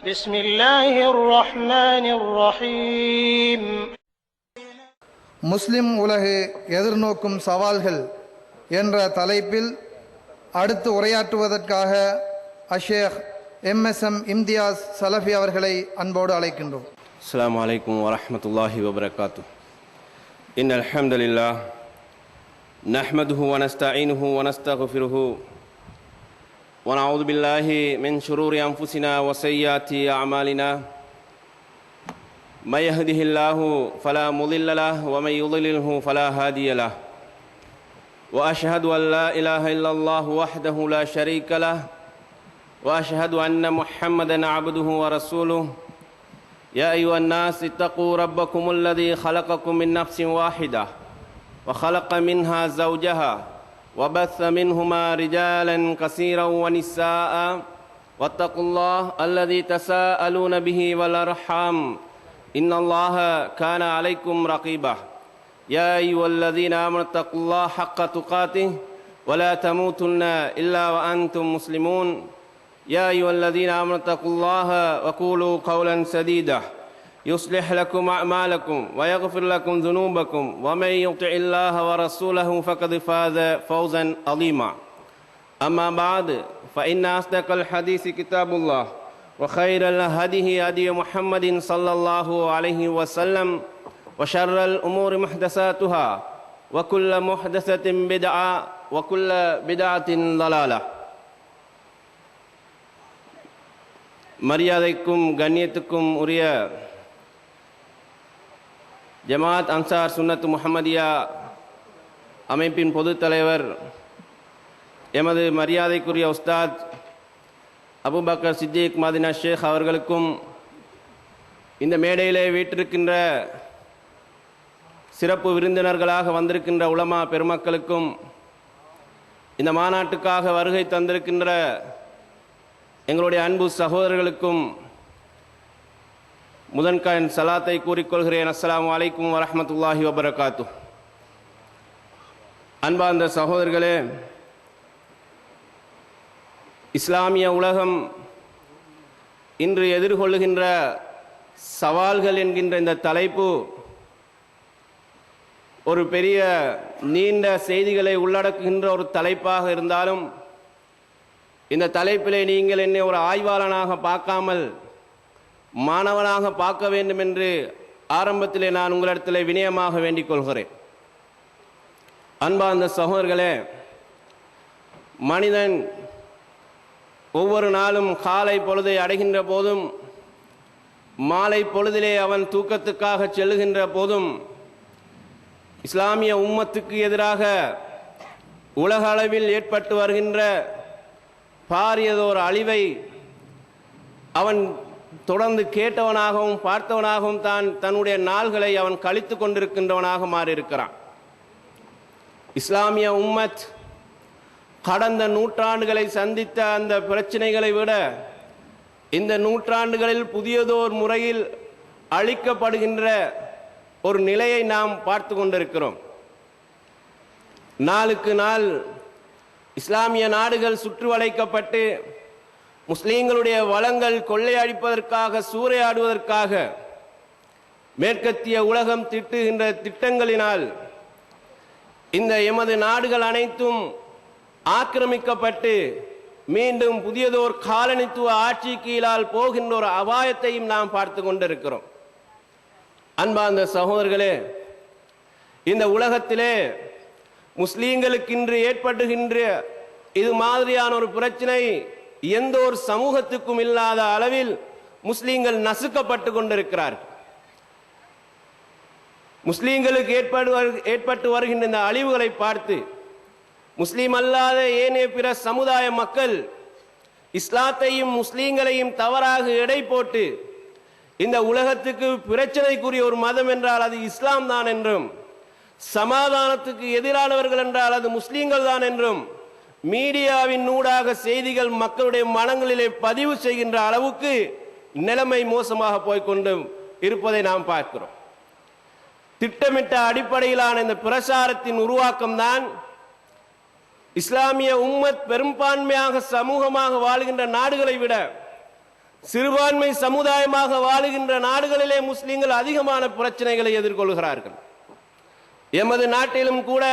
بسم الله الرحمن الرحيم. முஸ்லிம் உலகு எதிர்நோக்கும் சவால்கள் என்ற தலைப்பில் அடுத்து உரையாற்றுவதற்காக அஷேக் எம்எஸ்எம் இம்தியாஸ் சலஃபி அவர்களை அன்போடு அழைக்கின்றோம். அஸ்ஸலாமு அலைக்கும் வரஹ்மத்துல்லாஹி வபரகாத்துஹ். இன்னல் ஹம்தலில்லாஹ் நஹ்மதுஹு வ நஸ்தஈனுஹு வ நஸ்தக்ஃபிருஹு வ நஊது பில்லாஹி மின் ஷுரூரி அன்ஃபுஸினா வ ஸய்யிஆத்தி அஅமாலினா மை யஹ்திஹில்லாஹு ஃபலா முضில்ல லஹு வ மை யுضللஹு ஃபலா ஹாதிய லஹு வ அஷ்ஹது அன் லா இலாஹ இல்லல்லாஹு வஹ்தஹு லா ஷரீக லஹு வ அஷ்ஹது அன்ன முஹம்மதன் அப்துஹு வ ரசூலுஹு. يا أيها الناس اتقوا ربكم الذي خلقكم من نفس واحدة وخلق منها زوجها وبث منهما رجالا كثيرا ونساء واتقوا الله الذي تساءلون به والأرحام إن الله كان عليكم رقيبا. يا أيها الذين آمنوا اتقوا الله حق تقاته ولا تموتن إلا وأنتم مسلمون. يا أيها الذين آمنوا اتقوا الله وقولوا قولا سديدا يصلح لكم أعمالكم ويغفر لكم ذنوبكم ومن يطع الله ورسوله فقد فاز فوزا عظيما. أما بعد فإن أصدق الحديث كتاب الله وخير الهدي هدي محمد صلى الله عليه وسلم وشر الأمور محدثاتها وكل محدثة بدعة وكل بدعة ضلالة. மரியாதைக்கும் கண்ணியத்துக்கும் உரிய ஜமாத் அன்சார் சுன்னத் முஹம்மதியா அமைப்பின் பொதுத் தலைவர் எமது மரியாதைக்குரிய உஸ்தாத் அபூபக்கர் சித்திக் மதீனா ஷேக் அவர்களுக்கும் இந்த மேடையிலே வீற்றிருக்கின்ற சிறப்பு விருந்தினர்களாக வந்திருக்கின்ற உலமா பெருமக்களுக்கும் இந்த மாநாட்டுக்காக வருகை தந்திருக்கின்ற எங்களுடைய அன்பு சகோதரர்களுக்கும் முதன்கண் சலாத்தை கூறிக்கொள்கிறேன். அஸ்ஸலாமு அலைக்கும் வரஹ்மத்துல்லாஹி வபரகாத்துஹ். அன்பார்ந்த சகோதரர்களே, இஸ்லாமிய உலகம் இன்று எதிர்கொள்ளுகின்ற சவால்கள் என்கின்ற இந்த தலைப்பு ஒரு பெரிய நீண்ட செய்திகளை உள்ளடக்குகின்ற ஒரு தலைப்பாக இருந்தாலும் இந்த தலைப்பிலே நீங்கள் என்னை ஒரு ஆய்வாளனாக பார்க்காமல் மாணவனாக பார்க்க வேண்டும் என்று ஆரம்பத்திலே நான் உங்களிடத்திலே வினயமாக வேண்டிக் கொள்கிறேன். அன்பார்ந்த சகோதரர்களே, மனிதன் ஒவ்வொரு நாளும் காலை பொழுதை அடைகின்ற போதும் மாலை பொழுதிலே அவன் தூக்கத்துக்காக செல்லுகின்ற போதும் இஸ்லாமிய உம்மத்துக்கு எதிராக உலக அளவில் ஏற்பட்டு வருகின்ற பாரியதோர் அழிவை அவன் தொடர்ந்து கேட்டவனாகவும் பார்த்தவனாகவும் தன்னுடைய நாள்களை அவன் கழித்து கொண்டிருக்கின்றவனாக மாறியிருக்கிறான். இஸ்லாமிய உம்மத் கடந்த நூற்றாண்டுகளை சந்தித்த அந்த பிரச்சனைகளை விட இந்த நூற்றாண்டுகளில் புதியதோர் முறையில் அழிக்கப்படுகின்ற ஒரு நிலையை நாம் பார்த்து கொண்டிருக்கிறோம். நாளுக்கு நாள் இஸ்லாமிய நாடுகள் சுற்றி வளைக்கப்பட்டு முஸ்லீம்களுடைய வளங்கள் கொள்ளையடிப்பதற்காக சூறையாடுவதற்காக மேற்கத்திய உலகம் திட்டுகின்ற திட்டங்களினால் இந்த எமது நாடுகள் அனைத்தும் ஆக்கிரமிக்கப்பட்டு மீண்டும் புதியதோர் காலனித்துவ ஆட்சி கீழால் போகின்ற ஒரு அபாயத்தையும் நாம் பார்த்து கொண்டிருக்கிறோம். அன்பார்ந்த சகோதரர்களே, இந்த உலகத்திலே முஸ்லீம்களுக்கு இன்று ஏற்படுகின்ற இது மாதிரியான ஒரு பிரச்சனை எந்த ஒரு சமூகத்துக்கும் இல்லாத அளவில் முஸ்லீம்கள் நசுக்கப்பட்டு கொண்டிருக்கிறார்கள். முஸ்லீம்களுக்கு ஏற்பட்டு வருகின்ற இந்த அழிவுகளை பார்த்து முஸ்லீம் அல்லாத ஏனைய பிற சமுதாய மக்கள் இஸ்லாத்தையும் முஸ்லீம்களையும் தவறாக எடை போட்டு இந்த உலகத்துக்கு பிரச்சனைக்குரிய ஒரு மதம் என்றால் அது இஸ்லாம் தான் என்றும், சமாதானத்துக்கு எதிரானவர்கள் என்றால் அது முஸ்லீம்கள் தான் என்றும் மீடியாவின் ஊடாக செய்திகள் மக்களுடைய மனங்களிலே பதிவு செய்கின்ற அளவுக்கு நிலைமை மோசமாக போய்கொண்டு இருப்பதை நாம் பார்க்கிறோம். திட்டமிட்ட அடிப்படையிலான இந்த பிரசாரத்தின் உருவாக்கம் தான் இஸ்லாமிய உம்மத் பெரும்பான்மையாக சமூகமாக வாழ்கின்ற நாடுகளை விட சிறுபான்மை சமுதாயமாக வாழுகின்ற நாடுகளிலே முஸ்லிம்கள் அதிகமான பிரச்சனைகளை எதிர்கொள்கிறார்கள். எமது நாட்டிலும் கூட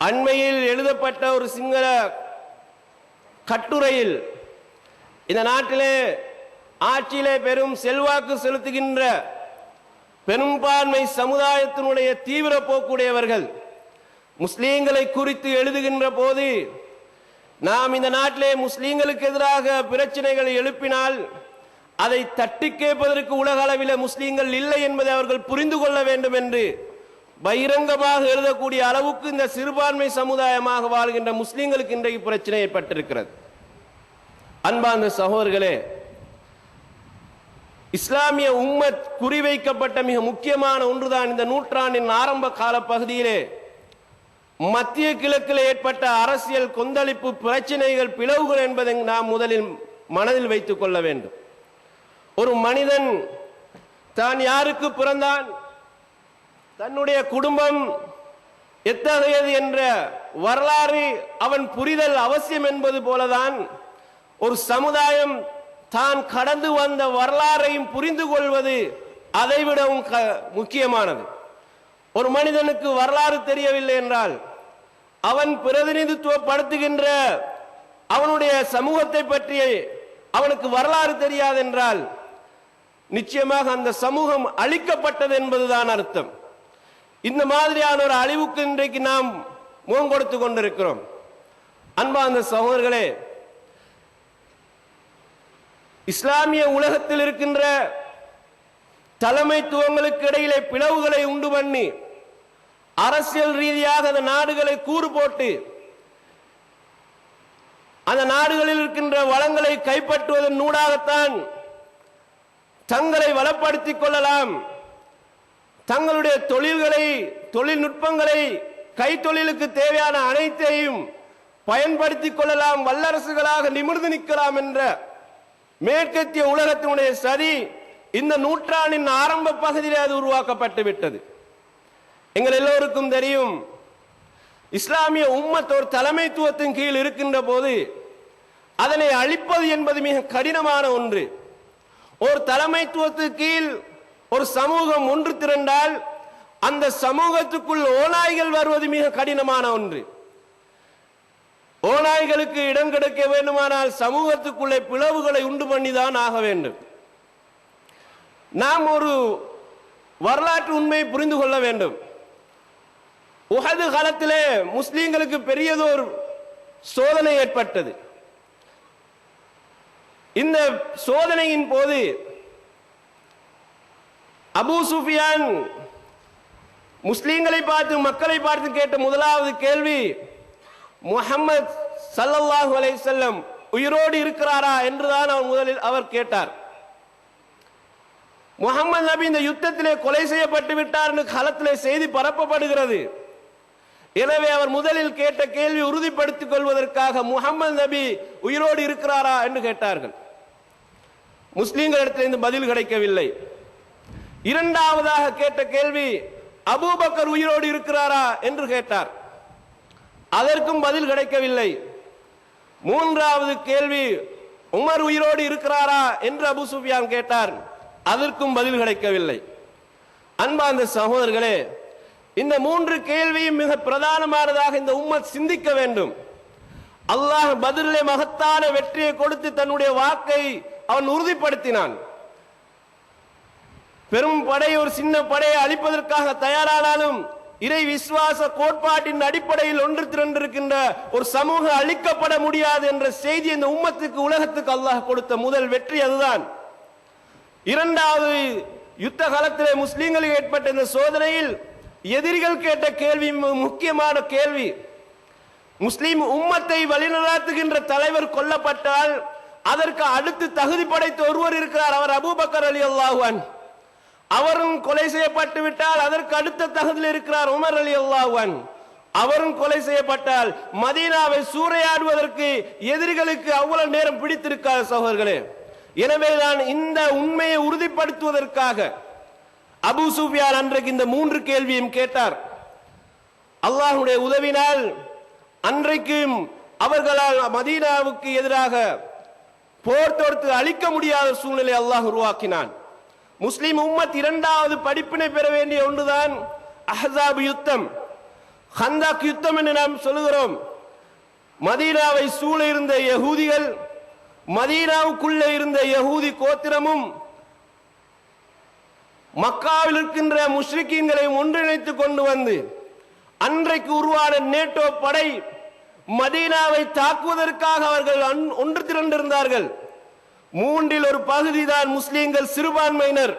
அண்மையில் எழுதப்பட்ட ஒரு சிங்கள கட்டுரையில் இந்த நாட்டிலே ஆட்சியிலே பெரும் செல்வாக்கு செலுத்துகின்ற பெரும்பான்மை சமுதாயத்தினுடைய தீவிர போக்குடையவர்கள் முஸ்லீம்களை குறித்து எழுதுகின்ற போது, நாம் இந்த நாட்டிலே முஸ்லீம்களுக்கு எதிராக பிரச்சனைகளை எழுப்பினால் அதை தட்டி கேட்பதற்கு உலக அளவில் முஸ்லீம்கள் இல்லை என்பதை அவர்கள் புரிந்து கொள்ள வேண்டும் என்று பகிரங்கமாக எழுதக்கூடிய அளவுக்கு இந்த சிறுபான்மை சமுதாயமாக வாழ்கின்ற முஸ்லீம்களுக்கு இன்றைக்கு பிரச்சனை ஏற்பட்டிருக்கிறது. அன்பார்ந்த சகோதரர்களே, இஸ்லாமிய உம்மத் குறிவைக்கப்பட்ட மிக முக்கியமான ஒன்றுதான் இந்த நூற்றாண்டின் ஆரம்ப கால பகுதியிலே மத்திய கிழக்கில் ஏற்பட்ட அரசியல் கொந்தளிப்பு, பிரச்சனைகள், பிளவுகள் என்பதை நாம் முதலில் மனதில் வைத்துக் கொள்ள வேண்டும். ஒரு மனிதன் தான் யாருக்கு பிறந்தான், தன்னுடைய குடும்பம் எத்தகையது என்ற வரலாறு அவன் புரிதல் அவசியம் என்பது போலதான் ஒரு சமுதாயம் தான் கடந்து வந்த வரலாறையும் புரிந்து கொள்வது அதைவிடவும் முக்கியமானது. ஒரு மனிதனுக்கு வரலாறு தெரியவில்லை என்றால், அவன் பிரதிநிதித்துவப்படுத்துகின்ற அவனுடைய சமூகத்தை பற்றி அவனுக்கு வரலாறு தெரியாது என்றால் நிச்சயமாக அந்த சமூகம் அழிக்கப்பட்டது என்பதுதான் அர்த்தம். இந்த மாதிரியான ஒரு அழிவுக்கு இன்றைக்கு நாம் முகம் கொடுத்து கொண்டிருக்கிறோம். அன்பார்ந்த சகோதரர்களே, இஸ்லாமிய உலகத்தில் இருக்கின்ற தலைமைத்துவங்களுக்கு இடையிலே பிளவுகளை உண்டு பண்ணி அரசியல் ரீதியாக அந்த நாடுகளை கூறு போட்டு அந்த நாடுகளில் இருக்கின்ற வளங்களை கைப்பற்றுவதன் ஊடாகத்தான் தங்களை வளப்படுத்திக் கொள்ளலாம், தங்களுடைய தொழில்களை, தொழில்நுட்பங்களை, கைத்தொழிலுக்கு தேவையான அனைத்தையும் பயன்படுத்திக் கொள்ளலாம், வல்லரசுகளாக நிமிர்ந்து நிற்கலாம் என்ற மேற்கத்திய உலகத்தினுடைய சதி இந்த நூற்றாண்டின் ஆரம்ப பகுதியில் அது உருவாக்கப்பட்டு விட்டது. எங்கள் எல்லோருக்கும் தெரியும், இஸ்லாமிய உம்மத் ஒரு தலைமைத்துவத்தின் கீழ் இருக்கின்ற போது அதனை அழிப்பது என்பது மிக கடினமான ஒன்று. ஒரு தலைமைத்துவத்துக்கு கீழ் ஒரு சமூகம் ஒன்று திரண்டால் அந்த சமூகத்துக்குள் ஓநாய்கள் வருவது மிக கடினமான ஒன்று. ஓநாய்களுக்கு இடம் கிடைக்க வேண்டுமானால் சமூகத்துக்குள்ளே பிளவுகளை உண்டு பண்ணிதான் ஆக வேண்டும். நாம் ஒரு வரலாற்று உண்மையை புரிந்து கொள்ள வேண்டும். உஹது காலத்திலே முஸ்லீம்களுக்கு பெரியதொரு சோதனை ஏற்பட்டது. இந்த சோதனையின் போது அபூ சுஃபியான் முஸ்லீம்களை பார்த்து, மக்களை பார்த்து கேட்ட முதலாவது கேள்வி, முஹம்மது ஸல்லல்லாஹு அலைஹி வஸல்லம் உயிரோடு இருக்கிறாரா என்றுதான் முதலில் அவர் கேட்டார். முஹம்மது நபி இந்த யுத்தத்திலே கொலை செய்யப்பட்டு விட்டார் என்று களத்திலே செய்தி பரப்பப்படுகிறது. எனவே அவர் முதலில் கேட்ட கேள்வி உறுதிப்படுத்திக் கொள்வதற்காக முஹம்மது நபி உயிரோடு இருக்கிறாரா என்று கேட்டார்கள். முஸ்லிம்களிடத்திலிருந்து பதில் கிடைக்கவில்லை. இரண்டாவதாக கேட்ட கேள்வி அபூபக்கர் உயிரோடு இருக்கிறாரா என்று கேட்டார். அதற்கும் பதில் கிடைக்கவில்லை. மூன்றாவது கேள்வி உமர் உயிரோடு இருக்கிறாரா என்று அபூ சுஃபியான் கேட்டார். அதற்கும் பதில் கிடைக்கவில்லை. அன்பார்ந்த சகோதரர்களே, இந்த மூன்று கேள்வியும் மிக பிரதானமானதாக இந்த உம்மத் சிந்திக்க வேண்டும். அல்லாஹ் பத்ரிலே மகத்தான வெற்றியை கொடுத்து தன்னுடைய வாக்கை அவன் உறுதிப்படுத்தினான். பெரும் படை, ஒரு சின்ன படையை அழிப்பதற்காக தயாரானாலும் இறை விசுவாச கோட்பாட்டின் அடிப்படையில் ஒன்று திரண்டிருக்கின்ற ஒரு சமூகம் அழிக்கப்பட முடியாது என்ற செய்தி இந்த உம்மத்துக்கு, உலகத்துக்கு அல்லாஹ் கொடுத்த முதல் வெற்றி அதுதான். இரண்டாவது, யுத்த காலத்திலே முஸ்லீம்களுக்கு ஏற்பட்ட இந்த சோதனையில் எதிரிகள் கேட்ட கேள்வி முக்கியமான கேள்வி. முஸ்லீம் உம்மத்தை வழிநடத்துகின்ற தலைவர் கொல்லப்பட்டால் அதற்கு அடுத்து தகுதி படைத்த ஒருவர் இருக்கிறார், அவர் அபூபக்கர் ரலியல்லாஹு அன்ஹு. அவரும் கொலை செய்யப்பட்டு விட்டால் அதற்கு அடுத்த தகுதியில் இருக்கிறார் உமர் ரலியல்லாஹு அன்ஹு. அவரும் கொலை செய்யப்பட்டால் மதீனாவை சூறையாடுவதற்கு எதிரிகளுக்கு அவ்வளவு நேரம் பிடித்திருக்காது சகோதரர்களே. எனவேதான் இந்த உண்மையை உறுதிப்படுத்துவதற்காக அபூ சுஃபியான் அன்றைக்கு இந்த மூன்று கேள்வியும் கேட்டார். அல்லாஹ்வுடைய உதவினால் அன்றைக்கும் அவர்களால் மதீனாவுக்கு எதிராக போர் தொடுத்து அழிக்க முடியாத சூழ்நிலை அல்லாஹ் உருவாக்கினான். முஸ்லிம் உம்மத் இரண்டாவது படிப்பினை பெற வேண்டிய ஒன்றுதான் அஹ்ஸாப் யுத்தம், ஹந்தக் யுத்தம் என்று நாம் சொல்லுகிறோம். மதீனாவை சூழ இருந்த யகூதிகள், மதீனாவுக்குள்ளே இருந்த யகூதி கோத்திரமும் மக்காவில் இருக்கின்ற முஷ்ரிக்கீன்களை ஒன்றிணைத்துக் கொண்டு வந்து அன்றைக்கு உருவான நேட்டோ படை மதீனாவை தாக்குவதற்காக அவர்கள் ஒன்று திரண்டிருந்தார்கள். மூன்றில் ஒரு பகுதி தான் முஸ்லீம்கள், சிறுபான்மையினர்.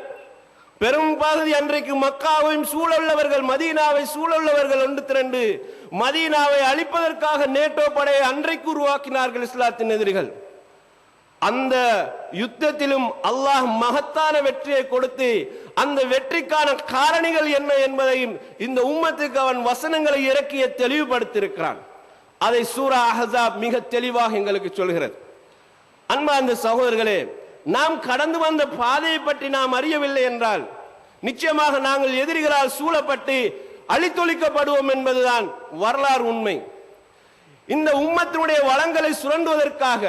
பெரும் பகுதி அன்றைக்கு மக்காவையும் சூழவுள்ளவர்கள், மதீனாவை சூழவுள்ளவர்கள் ஒன்று திரண்டு மதீனாவை அழிப்பதற்காக நேட்டோ படையை அன்றைக்கு உருவாக்கினார்கள் இஸ்லாத்தின் எதிரிகள். அந்த யுத்தத்திலும் அல்லாஹ் மகத்தான வெற்றியை கொடுத்து அந்த வெற்றிக்கான காரணிகள் என்ன என்பதையும் இந்த உம்மத்துக்கு அவன் வசனங்களை இறக்கிய தெளிவுபடுத்தியிருக்கிறான். அதை சூரா அஹ்ஸாப் மிக தெளிவாக எங்களுக்கு சொல்கிறது. அன்பார்ந்த சகோதரர்களே, நாம் கடந்து வந்த பாதையை பற்றி நாம் அறியவில்லை என்றால் நிச்சயமாக நாங்கள் எதிரிகளால் சூழப்பட்டு அழித்தொழிக்கப்படுவோம் என்பதுதான் வரலாறு உண்மை. இந்த உம்மத்தினுடைய வளங்களை சுரண்டுவதற்காக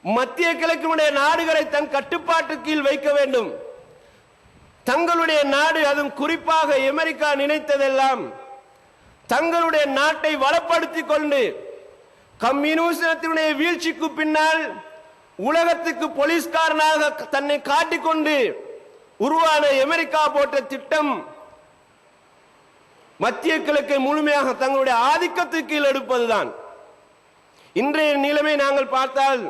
மத்திய கிழக்கினுடைய நாடுகளை தன் கட்டுப்பாட்டு கீழ் வைக்க வேண்டும். தங்களுடைய நாடு, அதுவும் குறிப்பாக அமெரிக்கா நினைத்ததெல்லாம் தங்களுடைய நாட்டை வளப்படுத்திக் கொண்டு கம்யூனிசத்தினுடைய வீழ்ச்சிக்கு பின்னால் உலகத்துக்கு போலீஸ்காரனாக தன்னை காட்டிக்கொண்டு உருவான அமெரிக்கா போன்ற திட்டம் மத்திய கிழக்கை முழுமையாக தங்களுடைய ஆதிக்கத்துக்கு கீழ் எடுப்பதுதான். இன்றைய நிலைமை நாங்கள் பார்த்தால்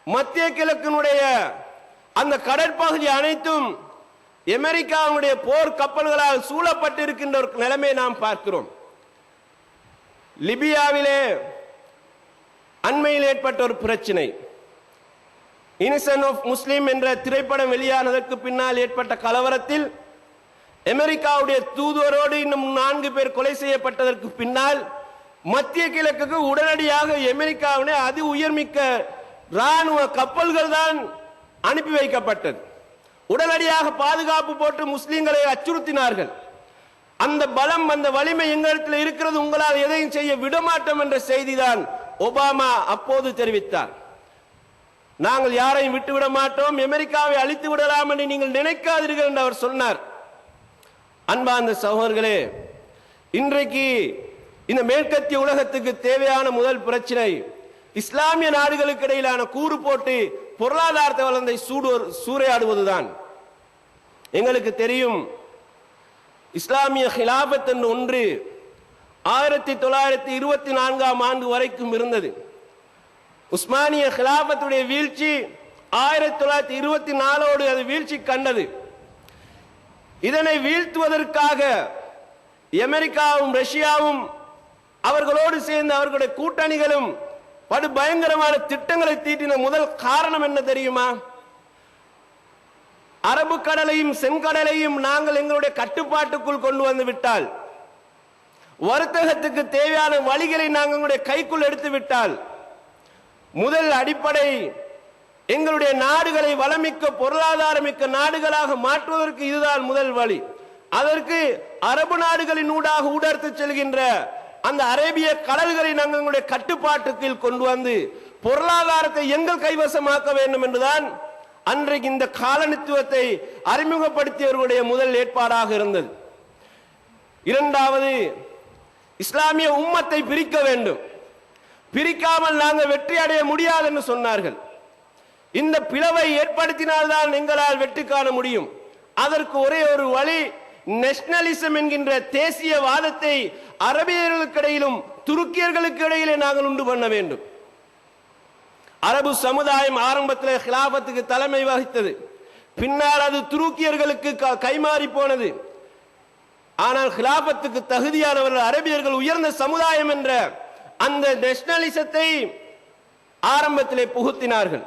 மத்திய கிழக்கினுடைய அந்த கடற்பகுதி அனைத்தும் அமெரிக்காவுடைய போர் கப்பல்களால் சூழப்பட்டிருக்கின்ற ஒரு நிலைமை நாம் பார்க்கிறோம். லிபியாவிலே அண்மையில் ஏற்பட்ட ஒரு பிரச்சனை, இன்னசென்ட் ஆஃப் முஸ்லிம் என்ற திரைப்படம் வெளியானதற்கு பின்னால் ஏற்பட்ட கலவரத்தில் அமெரிக்காவுடைய தூதுவரோடு இன்னும் 4 பேர் கொலை செய்யப்பட்டதற்கு பின்னால் மத்திய கிழக்குக்கு உடனடியாக அமெரிக்காவுடைய அதி உயர்மிக்க ராணுவ கப்பல்கள் தான் அனுப்பி வைக்கப்பட்டது. உடனடியாக பாதுகாப்பு போட்டு முஸ்லிம்களை அச்சுறுத்தினார்கள். அந்த பலம், அந்த வலிமை எங்களிடத்தில் இருக்கிறது, உங்களால் எதையும் செய்ய விடமாட்டோம் என்ற செய்திதான் ஒபாமா அப்போது தெரிவித்தார். நாங்கள் யாரையும் விட்டுவிட மாட்டோம், அமெரிக்காவை அழித்து விடலாம் என்று நீங்கள் நினைக்காதீர்கள் என்று அவர் சொன்னார். அன்பார்ந்த சகோதரர்களே, இன்றைக்கு இந்த மேற்கத்திய உலகத்துக்கு தேவையான முதல் பிரச்சனை இஸ்லாமிய நாடுகளுக்கு இடையிலான கூறு போட்டு பொருளாதாரத்தை வளர்ந்தை சூறையாடுவதுதான். எங்களுக்கு தெரியும், இஸ்லாமிய ஹிலாபத் என்ற ஒன்று 1924ஆம் ஆண்டு வரைக்கும் இருந்தது. உஸ்மானிய ஹிலாபத்துடைய வீழ்ச்சி 1924ஓடு அது வீழ்ச்சி கண்டது. இதனை வீழ்த்துவதற்காக அமெரிக்காவும் ரஷ்யாவும் அவர்களோடு சேர்ந்து அவர்களுடைய கூட்டணிகளும் படு பயங்கரமான திட்டங்களை தீட்டின முதல் காரணம் என்ன தெரியுமா? அரபு கடலையும் செங்கடலையும் நாங்கள் எங்களுடைய கட்டுப்பாட்டுக்குள் கொண்டு வந்து விட்டால், வர்த்தகத்துக்கு தேவையான வழிகளை நாங்கள் எங்களுடைய கைக்குள் எடுத்து விட்டால், முதல் அடிப்படை எங்களுடைய நாடுகளை வளமிக்க பொருளாதாரமிக்க நாடுகளாக மாற்றுவதற்கு இதுதான் முதல் வழி. அதற்கு அரபு நாடுகளின் ஊடாக ஊடர்த்து செல்கின்ற அந்த அரேபிய கடல்களை நாங்கள் எங்களுடைய கட்டுப்பாட்டுக்கு கொண்டு வந்து பொருளாதாரத்தை எங்கள் கைவசமாக்க வேண்டும் என்றுதான் அன்றைக்கு இந்த காலனித்துவத்தை அறிமுகப்படுத்தியவர்களுடைய முதல் ஏற்பாடாக இருந்தது. இரண்டாவது, இஸ்லாமிய உம்மத்தை பிரிக்க வேண்டும், பிரிக்காமல் நாங்கள் வெற்றி அடைய முடியாது என்று சொன்னார்கள். இந்த பிளவை ஏற்படுத்தினால்தான் எங்களால் வெற்றி காண முடியும். அதற்கு ஒரே ஒரு வழி, நேஷனலிசம் என்கின்ற தேசியவாதத்தை அரபியர்களுக்கு இடையிலும் துருக்கியர்களுக்கு இடையிலே நாங்கள் உண்டு பண்ண வேண்டும். அரபு சமுதாயம் ஆரம்பத்தில் ஹிலாபத்துக்கு தலைமை வகித்தது, பின்னால் அது துருக்கியர்களுக்கு கைமாறி போனது. ஆனால் ஹிலாபத்துக்கு தகுதியானவர்கள் அரபியர்கள், உயர்ந்த சமுதாயம் என்ற அந்த நேஷனலிசத்தை ஆரம்பத்திலே புகுத்தினார்கள்.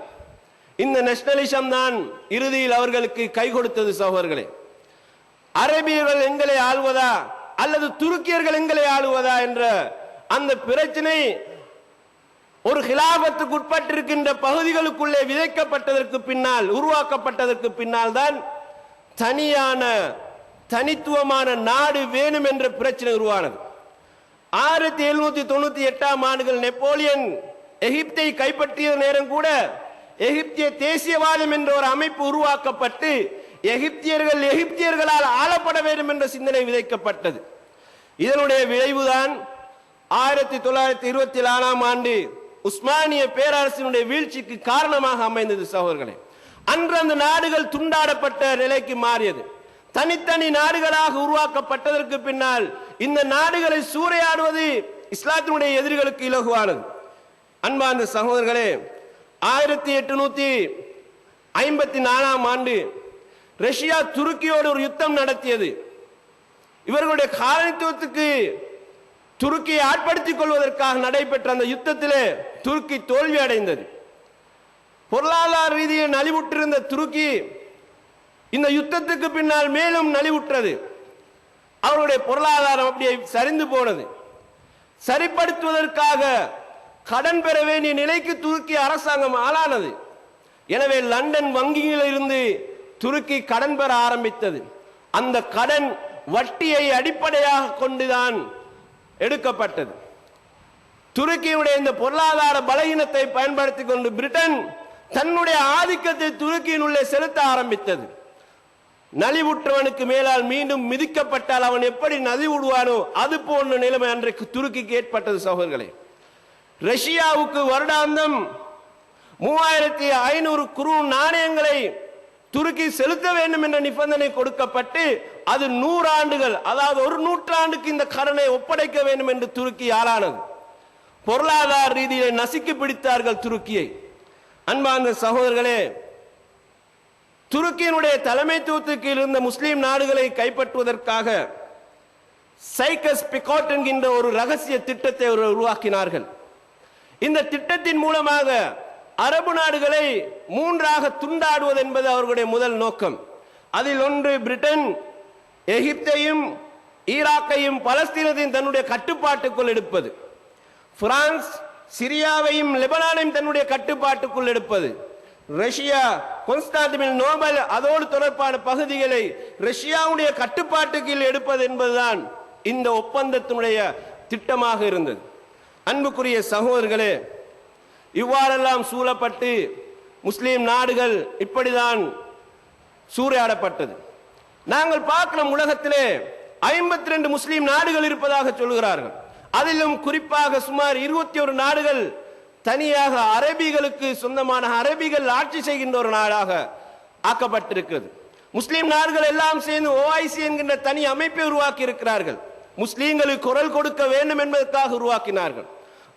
இந்த நேஷனலிசம் தான் இறுதியில் அவர்களுக்கு கை கொடுத்தது. சகோதரர்களே, அரபியர்கள் எங்களை ஆள்வதா அல்லது துருக்கியர்கள் எங்களை ஆளுவதா என்ற அந்த பிரச்சனை ஒரு ஹிலாபத்துக்கு உட்பட்டிருக்கின்ற பகுதிகளுக்குள்ளே விதைக்கப்பட்டதற்கு பின்னால், உருவாக்கப்பட்டதற்கு பின்னால் தான் தனியான தனித்துவமான நாடு வேணும் என்ற பிரச்சனை உருவானது. 1798ஆம் ஆண்டுகள் நெப்போலியன் எகிப்தை கைப்பற்றிய நேரம் கூட எகிப்திய தேசியவாதம் என்ற ஒரு அமைப்பு உருவாக்கப்பட்டு எகிப்தியர்களால் ஆளப்பட வேண்டும் என்ற சிந்தனை விதைக்கப்பட்டது. இதனுடைய விளைவுதான் 1924ஆம் ஆண்டு உஸ்மானிய பேரரசினுடைய வீழ்ச்சிக்கு காரணமாக அமைந்தது. சகோதரர்களே, அன்று அந்த நாடுகள் துண்டாடப்பட்ட நிலைக்கு மாறியது. தனித்தனி நாடுகளாக உருவாக்கப்பட்டதற்கு பின்னால் இந்த நாடுகளை சூறையாடுவது இஸ்லாத்தினுடைய எதிரிகளுக்கு இலகுவானது. அன்பார்ந்த சகோதரர்களே, 1854ஆம் ஆண்டு ரஷ்யா துருக்கியோடு ஒரு யுத்தம் நடத்தியது. இவர்களுடைய காலனித்துவத்துக்கு துருக்கியை ஆட்படுத்திக் கொள்வதற்காக நடைபெற்ற அந்த யுத்தத்திலே துருக்கி தோல்வி அடைந்தது. பொருளாதார ரீதியில் நலிவுற்றிருந்த துருக்கி இந்த யுத்தத்துக்கு பின்னால் மேலும் நலிவுற்றது. அவருடைய பொருளாதாரம் அப்படியே சரிந்து போனது. சரிப்படுத்துவதற்காக கடன் பெற வேண்டிய நிலைக்கு துருக்கி அரசாங்கம் ஆளானது. எனவே லண்டன் வங்கியில் இருந்து துருக்கி கடன் பெற ஆரம்பித்தது. அந்த கடன் வட்டியை அடிப்படையாக கொண்டுதான் எடுக்கப்பட்டது. துருக்கியுடைய இந்த பொருளாதார பலகீனத்தை பயன்படுத்திக் கொண்டு பிரிட்டன் தன்னுடைய ஆதிக்கத்தை துருக்கியின் உள்ளே செலுத்த ஆரம்பித்தது. நலிவுற்றவனுக்கு மேலால் மீண்டும் மிதிக்கப்பட்டால் அவன் எப்படி நலிவுடுவானோ அது போன்ற நிலைமை அன்றைக்கு துருக்கிக்கு ஏற்பட்டது. சகோதரர்களே, ரஷ்யாவுக்கு வருடாந்தம் 3500 குரூன் நாணயங்களை துருக்கி செலுத்த வேண்டும் என்ற நிபந்தனை கொடுக்கப்பட்டு அது 100 ஆண்டுகள், அதாவது ஒரு நூற்றாண்டுக்கு இந்த கடனை ஒப்படைக்க வேண்டும் என்று துருக்கி ஆளானது. பொருளாதார ரீதியிலே நசுக்கி பிடித்தார்கள் துருக்கியை. அன்பார்ந்த சகோதரர்களே, துருக்கியினுடைய தலைமைத்துவத்துக்கு இருந்த முஸ்லிம் நாடுகளை கைப்பற்றுவதற்காக சைக்கஸ் பிகாட் என்கின்ற ஒரு ரகசிய திட்டத்தை உருவாக்கினார்கள். இந்த திட்டத்தின் மூலமாக அரபு நாடுகளை 3ஆக துண்டாடுவது என்பது அவர்களுடைய முதல் நோக்கம். அதில் ஒன்று பிரிட்டன் எகிப்தையும் ஈராக்கையும் பலஸ்தீனத்தையும் தன்னுடைய கட்டுப்பாட்டுக்குள் எடுப்பது, பிரான்ஸ் சிரியாவையும் லெபனானையும் தன்னுடைய கட்டுப்பாட்டுக்குள் எடுப்பது, ரஷ்யா கான்ஸ்டாண்டினோபிள் நோபல் அதோடு தொடர்பான பகுதிகளை ரஷ்யாவுடைய கட்டுப்பாட்டுக்கு எடுப்பது என்பதுதான் இந்த ஒப்பந்தத்தினுடைய திட்டமாக இருந்தது. அன்புக்குரிய சகோதரர்களே, இவ்வாறெல்லாம் சூழப்பட்டு முஸ்லிம் நாடுகள் இப்படிதான் சூறையாடப்பட்டது. நாங்கள் பார்க்கிறோம், உலகத்திலே 52 முஸ்லிம் நாடுகள் இருப்பதாக சொல்கிறார்கள். அதிலும் குறிப்பாக சுமார் 21 நாடுகள் தனியாக அரபிகளுக்கு சொந்தமான அரபிகள் ஆட்சி செய்கின்ற ஒரு நாடாக ஆக்கப்பட்டிருக்கிறது. முஸ்லிம் நாடுகள் எல்லாம் சேர்ந்து OIC என்கின்ற தனி அமைப்பை உருவாக்கி இருக்கிறார்கள். முஸ்லீம்களுக்கு குரல் கொடுக்க வேண்டும் என்பதற்காக உருவாக்கினார்கள்.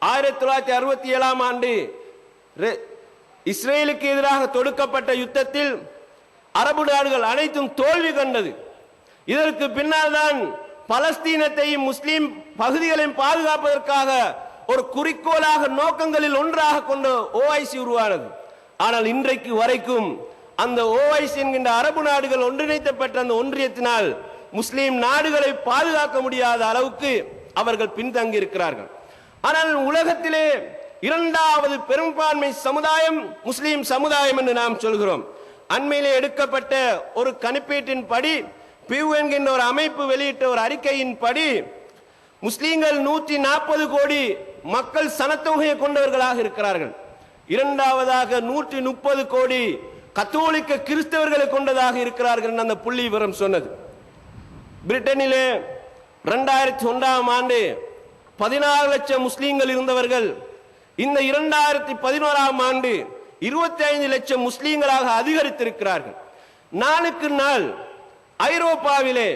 1967ஆம் ஆண்டு இஸ்ரேலுக்கு எதிராக தொடுக்கப்பட்ட யுத்தத்தில் அரபு நாடுகள் அனைத்தும் தோல்வி கண்டது. இதற்கு பின்னால் தான் பலஸ்தீனத்தையும் முஸ்லீம் பகுதிகளையும் பாதுகாப்பதற்காக ஒரு குறிக்கோளாக நோக்கங்களில் ஒன்றாக கொண்ட OIC உருவானது. ஆனால் இன்றைக்கு வரைக்கும் அந்த OIC என்கின்ற அரபு நாடுகள் ஒன்றிணைக்கப்பட்ட அந்த ஒன்றியத்தினால் முஸ்லீம் நாடுகளை பாதுகாக்க முடியாத அளவுக்கு அவர்கள் பின்தங்கி இருக்கிறார்கள். ஆனால் உலகத்திலே 2வது பெரும்பான்மை சமுதாயம் முஸ்லீம் சமுதாயம் என்று நாம் சொல்கிறோம். அண்மையிலே எடுக்கப்பட்ட ஒரு கணிப்பீட்டின் படி, பியூ என்கின்ற ஒரு அமைப்பு வெளியிட்ட ஒரு அறிக்கையின் படி முஸ்லீம்கள் 140 கோடி மக்கள் சனத்தொகையை கொண்டவர்களாக இருக்கிறார்கள். 2வதாக 130 கோடி கத்தோலிக்க கிறிஸ்தவர்களை கொண்டதாக இருக்கிறார்கள் என்று அந்த புள்ளி விவரம் சொன்னது. பிரிட்டனிலே 2001ஆம் ஆண்டு 16 லட்சம் முஸ்லீம்கள் இருந்தவர்கள் இந்த 2011ஆம் ஆண்டு 25 லட்சம் முஸ்லீம்களாக அதிகரித்திருக்கிறார்கள். நாளுக்கு நாள் ஐரோப்பாவிலே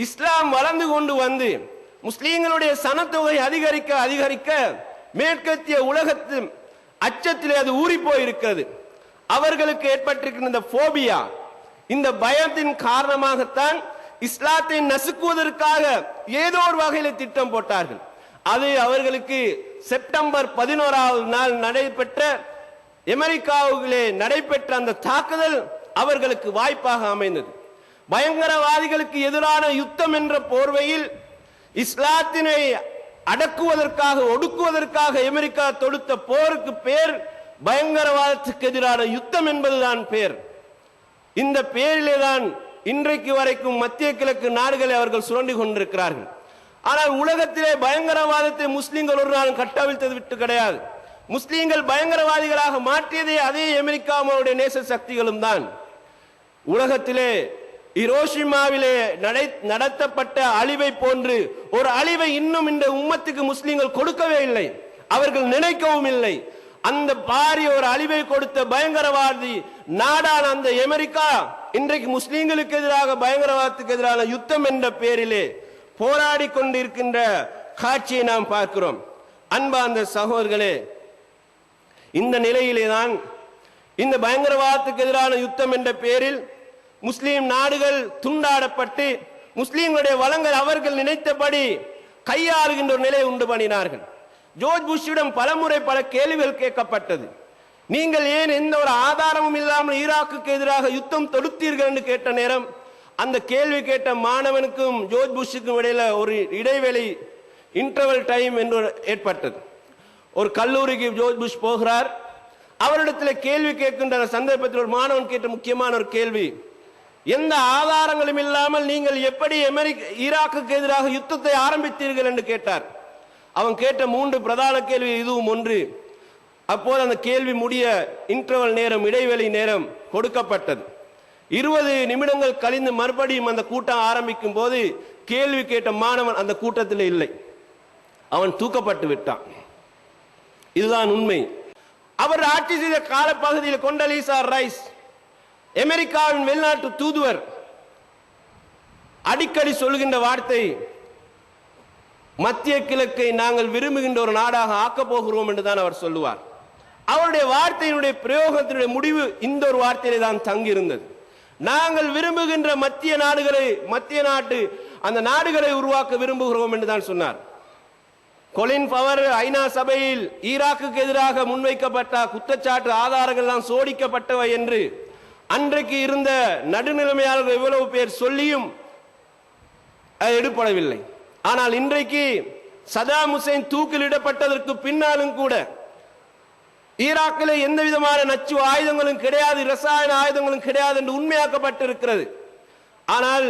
இஸ்லாம் வளர்ந்து கொண்டு வந்து முஸ்லீம்களுடைய சனத்தொகை அதிகரிக்க அதிகரிக்க மேற்கத்திய உலகத்து அச்சத்திலே அது ஊறி போயிருக்கிறது. அவர்களுக்கு ஏற்பட்டிருக்கிற இந்த போபியா, இந்த பயத்தின் காரணமாகத்தான் இஸ்லாத்தை நசுக்குவதற்காக ஏதோ ஒரு வகையில் திட்டம் போட்டார்கள். அது அவர்களுக்கு செப்டம்பர் 11ஆவது நாள் நடைபெற்ற அமெரிக்காவிலே நடைபெற்ற அந்த தாக்குதல் அவர்களுக்கு வாய்ப்பாக அமைந்தது. பயங்கரவாதிகளுக்கு எதிரான யுத்தம் என்ற போர்வையில் இஸ்லாத்தினை அடக்குவதற்காக ஒடுக்குவதற்காக அமெரிக்கா தொடுத்த போருக்கு பேர் பயங்கரவாதத்துக்கு எதிரான யுத்தம் என்பதுதான் பேர். இந்த பேரிலே தான் இன்றைக்கு வரைக்கும் மத்திய கிழக்கு நாடுகளை அவர்கள் சுரண்டி கொண்டிருக்கிறார்கள். ஆனால் உலகத்திலே பயங்கரவாதத்தை முஸ்லிம்கள் ஒரு நாள் கட்டவிழ்த்தது விட்டு கிடையாது. முஸ்லீம்கள் பயங்கரவாதிகளாக மாற்றியதே அதே அமெரிக்காவுடைய நேச சக்திகளும் தான். உலகத்திலே ஹிரோஷிமாவிலே நடத்தப்பட்ட அழிவை போன்று ஒரு அழிவை இன்னும் இந்த உம்மத்துக்கு முஸ்லீம்கள் கொடுக்கவே இல்லை, அவர்கள் நினைக்கவும் இல்லை. அந்த பாரிய ஒரு அழிவை கொடுத்த பயங்கரவாதி நாடான அந்த அமெரிக்கா இன்றைக்கு முஸ்லீம்களுக்கு எதிராக பயங்கரவாதத்துக்கு எதிரான யுத்தம் என்ற பெயரிலே போராடி கொண்டிருக்கின்ற காட்சியை நாம் பார்க்கிறோம். அன்பார்ந்த சகோதரர்களே, இந்த நிலையிலே தான் இந்த பயங்கரவாதத்துக்கு எதிரான யுத்தம் என்ற பெயரில் முஸ்லீம் நாடுகள் துண்டாடப்பட்டு முஸ்லீம்களுடைய வளங்கள் அவர்கள் நினைத்தபடி கையாளுகின்ற ஒரு நிலையை உண்டு பண்ணினார்கள். ஜோர்ஜ் புஷ்ஷிடம் பலமுறை பல கேள்விகள் கேட்கப்பட்டது. நீங்கள் ஏன் எந்த ஒரு ஆதாரமும் இல்லாமல் ஈராக்குக்கு எதிராக யுத்தம் தொடுத்தீர்கள் என்று கேட்ட நேரம் அந்த கேள்வி கேட்ட மாணவனுக்கும் ஜோர்ஜ் புஷ்ஷுக்கும் இடையில ஒரு இடைவெளி, இன்டர்வல் டைம் என்று ஏற்பட்டது. ஒரு கல்லூரிக்கு ஜோர்ஜ் புஷ் போகிறார். அவரிடத்தில் கேள்வி கேட்கின்ற சந்தர்ப்பத்தில் ஒரு மாணவன் கேட்ட முக்கியமான ஒரு கேள்வி, எந்த ஆதாரங்களும் இல்லாமல் நீங்கள் எப்படி ஈராக்குக்கு எதிராக யுத்தத்தை ஆரம்பித்தீர்கள் என்று கேட்டார். அவன் கேட்ட 3 பிரதான கேள்வி இதுவும் ஒன்று. அப்போது அந்த கேள்வி முடிய இன்டர்வல் நேரம், இடைவெளி நேரம் கொடுக்கப்பட்டது. 20 நிமிடங்கள் கழிந்து மறுபடியும் அந்த கூட்டம் ஆரம்பிக்கும் போது கேள்வி கேட்ட மாணவன் அந்த கூட்டத்தில் இல்லை, அவன் தூக்கப்பட்டு விட்டான். இதுதான் உண்மை. அவர் ஆட்சி செய்த காலப்பகுதியில் கொண்டலீசா ரைஸ், அமெரிக்காவின் வெளிநாட்டு தூதுவர், அடிக்கடி சொல்கின்ற வார்த்தை, மத்திய கிழக்கை நாங்கள் விரும்புகின்ற ஒரு நாடாக ஆக்கப் போகிறோம் என்றுதான் அவர் சொல்லுவார். அவருடைய வார்த்தையினுடைய பிரயோகத்தினுடைய முடிவு இந்த ஒரு வார்த்தையிலே தான் தங்கியிருந்தது. நாங்கள் விரும்புகின்ற மத்திய நாட்டு அந்த நாடுகளை உருவாக்க விரும்புகிறோம் என்று தான் சொன்னார். கொலின் பவர் ஐநா சபையில் ஈராக்குக்கு எதிராக முன்வைக்கப்பட்ட குற்றச்சாட்டு ஆதாரங்கள் தான் சோடிக்கப்பட்டவை என்று அன்றைக்கு இருந்த நடுநிலைமையாளர்கள் எவ்வளவு பேர் சொல்லியும் எடுப்படவில்லை. ஆனால் இன்றைக்கு சதாம் ஹுசைன் தூக்கிலிடப்பட்டதற்கு பின்னாலும் கூட ஈராக்கில் எந்த விதமான நச்சு ஆயுதங்களும் கிடையாது, ரசாயன ஆயுதங்களும் கிடையாது என்று உண்மையாக்கப்பட்டிருக்கிறது. ஆனால்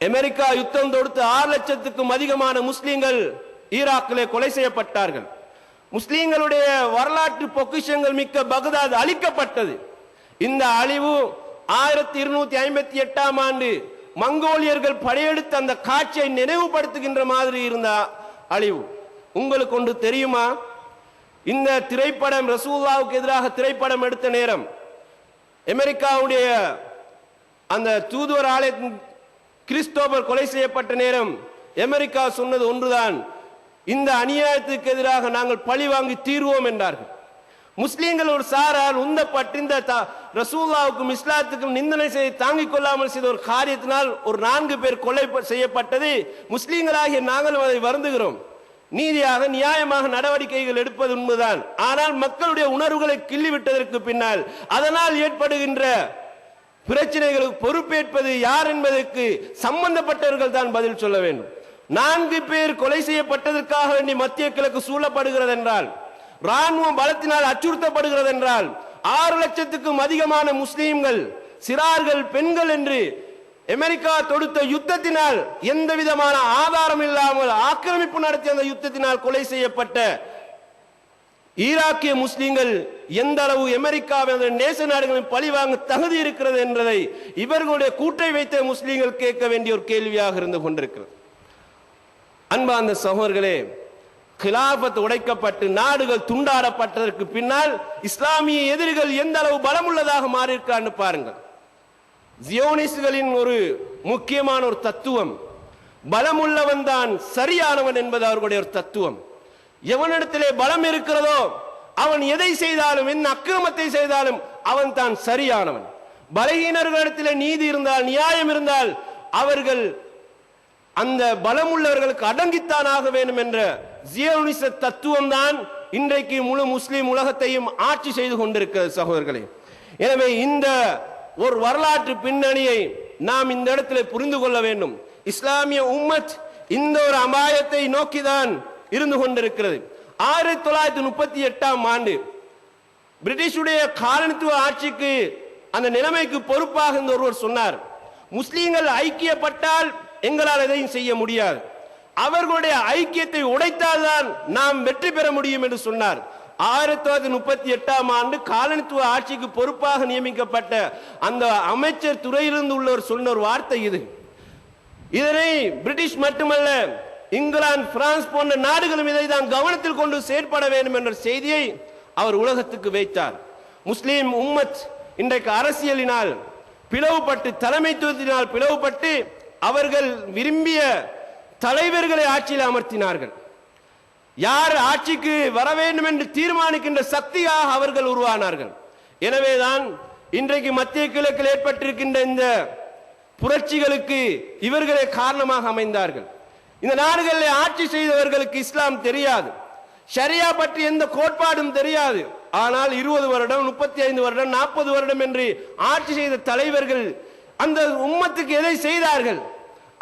அமெரிக்கா யுத்தம் தொடுத்து 6 லட்சத்துக்கும் அதிகமான முஸ்லீம்கள் ஈராக்கிலே கொலை செய்யப்பட்டார்கள். முஸ்லீம்களுடைய வரலாற்று பொக்கிஷங்கள் மிக்க பக்தாத் அழிக்கப்பட்டது. இந்த அழிவு 1258ஆம் ஆண்டு மங்கோலியர்கள் படையெடுத்த அந்த காட்சியை நினைவுபடுத்துகின்ற மாதிரி இருந்த அழிவு. உங்களுக்கு ஒன்று தெரியுமா? இந்த திரைப்படம் ரசூலுல்லாஹ்வுக்கு எதிராக திரைப்படம் எடுத்த நேரம் அமெரிக்காவுடைய அந்த தூதுவர் ஆலயத்தின் கிறிஸ்தோபர் கொலை செய்யப்பட்ட நேரம் அமெரிக்கா சொன்னது ஒன்றுதான், இந்த அநியாயத்துக்கு எதிராக நாங்கள் பழி வாங்கி தீர்வோம் என்றார்கள். முஸ்லீம்கள் ஒரு சாரால் உந்தப்பட்டு இந்த ரசூலுல்லாஹ்வுக்கும் இஸ்லாத்துக்கும் நிந்தனை செய்து தாங்கிக் கொள்ளாமல் செய்த ஒரு காரியத்தினால் ஒரு 4 பேர் கொலை செய்யப்பட்டது. முஸ்லீம்களாகிய நாங்களும் அதை வருந்துகிறோம். நீதியாக நியாயமாக நடவடிக்கைகள் எடுப்பது உண்மைதான். ஆனால் மக்களுடைய உணர்வுகளை கிள்ளிவிட்டதற்கு பின்னால் அதனால் ஏற்படுகின்ற பிரச்சனைகளுக்கு பொறுப்பேற்பது யார் என்பதற்கு சம்பந்தப்பட்டவர்கள் தான் பதில் சொல்ல வேண்டும். 4 பேர் கொலை செய்யப்பட்டதற்காக வேண்டி மத்திய கிழக்கு சூழப்படுகிறது என்றால், ராணுவம் பலத்தினால் அச்சுறுத்தப்படுகிறது என்றால், 6 லட்சத்துக்கும் அதிகமான முஸ்லீம்கள், சிறார்கள், பெண்கள் என்று அமெரிக்கா தொடுத்த யுத்தத்தினால் எந்த விதமான ஆதாரம் இல்லாமல் ஆக்கிரமிப்பு நடத்திய அந்த யுத்தத்தினால் கொலை செய்யப்பட்ட ஈராக்கிய முஸ்லீம்கள் எந்த அளவு அமெரிக்காவின் நேச நாடுகளின் பழிவாங்க தகுதி இருக்கிறது என்பதை இவர்களுடைய கூட்டை வைத்த முஸ்லீம்கள் கேட்க வேண்டிய ஒரு கேள்வியாக இருந்து கொண்டிருக்கிறது. அன்பார்ந்த சகோதரர்களே, கிலாபத் உடைக்கப்பட்டு நாடுகள் துண்டாடப்பட்டதற்கு பின்னால் இஸ்லாமிய எதிரிகள் எந்த அளவு பலமுள்ளதாக மாறியிருக்கான்னு பாருங்கள். ஜியோனிஸ்டுகளின் ஒரு முக்கியமான ஒரு தத்துவம், பலமுள்ளவன் தான் சரியானவன் என்பது அவர்களுடைய ஒரு தத்துவம். எவனிடத்திலே பலம் இருக்கிறதோ அவன் எதை செய்தாலும், என்ன அக்கிரமத்தை செய்தாலும் அவன் தான் சரியானவன். பலகீனர்களிடத்திலே நீதி இருந்தால், நியாயம் இருந்தால் அவர்கள் அந்த பலமுள்ளவர்களுக்கு அடங்கித்தான் ஆக வேண்டும் என்ற ஜியோனிச தத்துவம் தான் இன்றைக்கு முழு முஸ்லிம் உலகத்தையும் ஆட்சி செய்து கொண்டிருக்கிறது சகோதரர்களே. எனவே இந்த ஒரு வரலாற்று பின்னணியை நாம் இந்த இடத்துல புரிந்து கொள்ள வேண்டும். இஸ்லாமிய உம்மத் இந்த ஒரு அபாயத்தை நோக்கிதான் இருந்து கொண்டிருக்கிறது. 1938ஆம் ஆண்டு பிரிட்டிஷுடைய காலனித்துவ ஆட்சிக்கு அந்த நிலைமைக்கு பொறுப்பாக இருந்த ஒருவர் சொன்னார், முஸ்லீம்கள் ஐக்கியப்பட்டால் எங்களால் எதையும் செய்ய முடியாது, அவர்களுடைய ஐக்கியத்தை உடைத்தால்தான் நாம் வெற்றி பெற முடியும் என்று சொன்னார். 1938ஆம் ஆண்டு காலனித்துவ ஆட்சிக்கு பொறுப்பாக நியமிக்கப்பட்ட அந்த அமைச்சர் துறையிலிருந்து உள்ளவர் சொன்ன ஒரு வார்த்தை இது. இதனை பிரிட்டிஷ் மட்டுமல்ல, இங்கிலாந்து, பிரான்ஸ் போன்ற நாடுகளும் இதை தான் கவனத்தில் கொண்டு செயற்பட வேண்டும் என்ற செய்தியை அவர் உலகத்துக்கு வைத்தார். முஸ்லிம் உம்மத் இன்றைக்கு அரசியலினால் பிளவுபட்டு, தலைமைத்துவத்தினால் பிளவுபட்டு, அவர்கள் விரும்பிய தலைவர்களை ஆட்சியில் அமர்த்தினார்கள். யார் ஆட்சிக்கு வர வேண்டும் என்று தீர்மானிக்கின்ற சக்தியாக அவர்கள் உருவானார்கள். எனவேதான் இன்றைக்கு மத்திய கிழக்கில் ஏற்பட்டிருக்கின்ற இந்த புரட்சிகளுக்கு இவர்களே காரணமாக அமைந்தார்கள். இந்த நாடுகளில் ஆட்சி செய்தவர்களுக்கு இஸ்லாம் தெரியாது, ஷரியா பற்றி எந்த கோட்பாடும் தெரியாது. ஆனால் 20 வருடம், 35 வருடம், 40 வருடம் என்று ஆட்சி செய்த தலைவர்கள் அந்த உம்மத்துக்கு எதை செய்தார்கள்,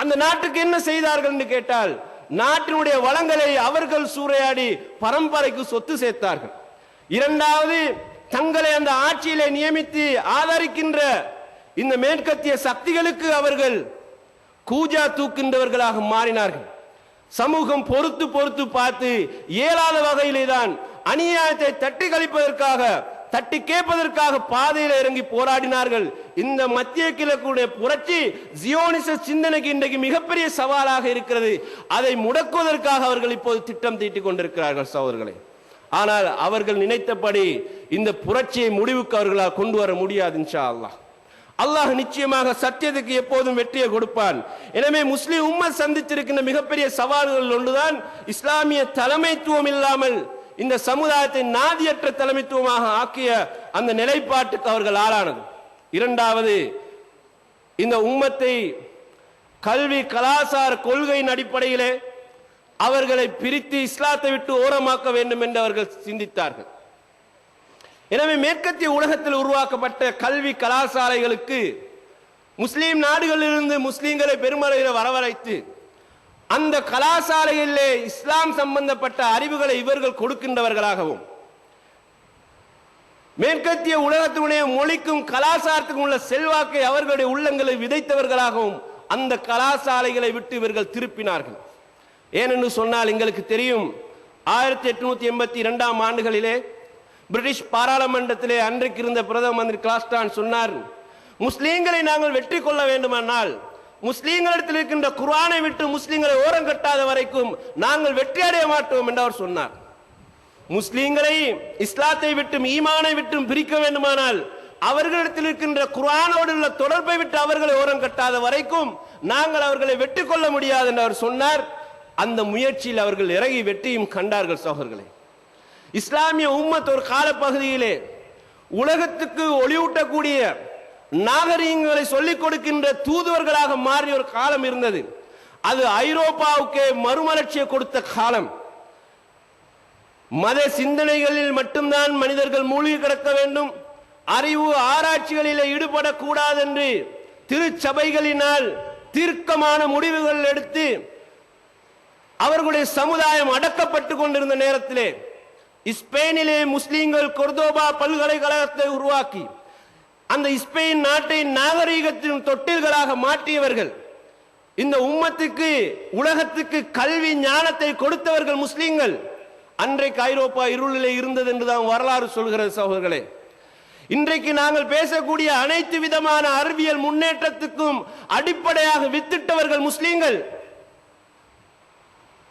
அந்த நாட்டுக்கு என்ன செய்தார்கள் என்று கேட்டால், நாட்டினுடைய வளங்களை அவர்கள் சூறையாடி பரம்பரைக்கு சொத்து சேர்த்தார்கள். இரண்டாவது, தங்களை அந்த ஆட்சியிலே நியமித்து ஆதரிக்கின்ற இந்த மேற்கத்திய சக்திகளுக்கு அவர்கள் கூஜா தூக்கின்றவர்களாக மாறினார்கள். சமூகம் பொறுத்து பொறுத்து பார்த்து இயலாத வகையிலே தான் அநியாயத்தை தட்டி கழிப்பதற்காக, தட்டி கேட்பதற்காக பாதையில் இறங்கி போராடினார்கள். இந்த மத்திய கிழக்குடைய புரட்சி ஜியோனிச சிந்தனைக்கு இன்றைக்கு மிகப்பெரிய சவாலாக இருக்கிறது. அதை முடக்குவதற்காக அவர்கள் இப்போது திட்டம் தீட்டிக் கொண்டிருக்கிறார்கள் சகோதரர்களே. ஆனால் அவர்கள் நினைத்தபடி இந்த புரட்சியை முடிவுக்கு அவர்களால் கொண்டு வர முடியாது. இன்ஷா அல்லாஹ், அல்லாஹ் நிச்சயமாக சத்தியத்துக்கு எப்போதும் வெற்றியை கொடுப்பான். எனவே முஸ்லிம் உம்மத் சந்தித்திருக்கின்ற மிகப்பெரிய சவால்கள் ஒன்றுதான் இஸ்லாமிய தலைமைத்துவம் இல்லாமல் இந்த சமுதாயத்தை நாதியற்ற தலைமைத்துவமாக ஆக்கிய அந்த நிலைப்பாட்டுக்கு அவர்கள் ஆளானது. இரண்டாவது, இந்த உம்மத்தை கல்வி கலாச்சார கொள்கையின் அடிப்படையிலே அவர்களை பிரித்து இஸ்லாத்தை விட்டு ஓரமாக்க வேண்டும் என்று அவர்கள் சிந்தித்தார்கள். எனவே மேற்கத்திய உலகத்தில் உருவாக்கப்பட்ட கல்வி கலாசாலைகளுக்கு முஸ்லீம் நாடுகளிலிருந்து முஸ்லீம்களை பெருமளவில் வரவழைத்து அந்த கலாசாலைகளிலே இஸ்லாம் சம்பந்தப்பட்ட அறிவுகளை இவர்கள் கொடுக்கின்றவர்களாகவும், மேற்கத்திய உலகத்தினுடைய மொழிக்கும் கலாச்சாரத்துக்கும் உள்ள செல்வாக்கை அவர்களுடைய உள்ளங்களை விதைத்தவர்களாகவும் அந்த கலாசாலைகளை விட்டு இவர்கள் திருப்பினார்கள். ஏனென்று சொன்னால், எங்களுக்கு தெரியும், 1882ஆம் ஆண்டுகளிலே பிரிட்டிஷ் பாராளுமன்றத்திலே அன்றைக்கு இருந்த பிரதம மந்திரி கிளாஸ்டான் சொன்னார், முஸ்லீம்களை நாங்கள் வெற்றி கொள்ள வேண்டுமானால் முஸ்லீம்களிடத்தில் இருக்கின்ற குர்ஆனை விட்டு முஸ்லீம்களை ஓரம் கட்டாத வரைக்கும் நாங்கள் வெற்றி அடைய மாட்டோம் என்று அவர் சொன்னார். முஸ்லீம்களை இஸ்லாத்தை விட்டும் ஈமானை விட்டும் பிரிக்க வேண்டுமானால் அவர்களிடத்தில் இருக்கின்ற குர்ஆனோடு உள்ள தொடர்பை விட்டு அவர்களை ஓரம் கட்டாத வரைக்கும் நாங்கள் அவர்களை வெற்றி கொள்ள முடியாது என்று அவர் சொன்னார். அந்த முயற்சியில் அவர்கள் இறங்கி வெற்றியும் கண்டார்கள். சகோதரர்களே, இஸ்லாமிய உம்மத் ஒரு காலப்பகுதியிலே உலகத்துக்கு ஒளியூட்டக்கூடிய நாகரீகங்களை சொல்லிக் கொடுக்கின்ற தூதுவர்களாக மாறிய ஒரு காலம் இருந்தது. அது ஐரோப்பாவுக்கே மறுமலர்ச்சியை கொடுத்த காலம். மத சிந்தனைகளில் மட்டும்தான் மனிதர்கள் மூழ்கி கிடக்க வேண்டும், அறிவு ஆராய்ச்சிகளில் ஈடுபடக்கூடாது என்று திருச்சபைகளினால் தீர்க்கமான முடிவுகள் எடுத்து அவர்களுடைய சமுதாயம் அடக்கப்பட்டு கொண்டிருந்த நேரத்திலே ஸ்பெயினிலே முஸ்லீம்கள் கொர்தோபா பல்கலைக்கழகத்தை உருவாக்கி அந்த ஸ்பெயின் நாட்டை நாகரீகத்தின் தொட்டில்களாக மாற்றியவர்கள். இந்த உம்மத்துக்கு, உலகத்துக்கு கல்வி ஞானத்தை கொடுத்தவர்கள் முஸ்லீம்கள். அன்றைக்கு ஐரோப்பா இருளிலே இருந்தது என்றுதான் வரலாறு சொல்கிறது. சகோதரர்களே, இன்றைக்கு நாங்கள் பேசக்கூடிய அனைத்து விதமான அறிவியல் முன்னேற்றத்துக்கும் அடிப்படையாக வித்திட்டவர்கள் முஸ்லீம்கள்.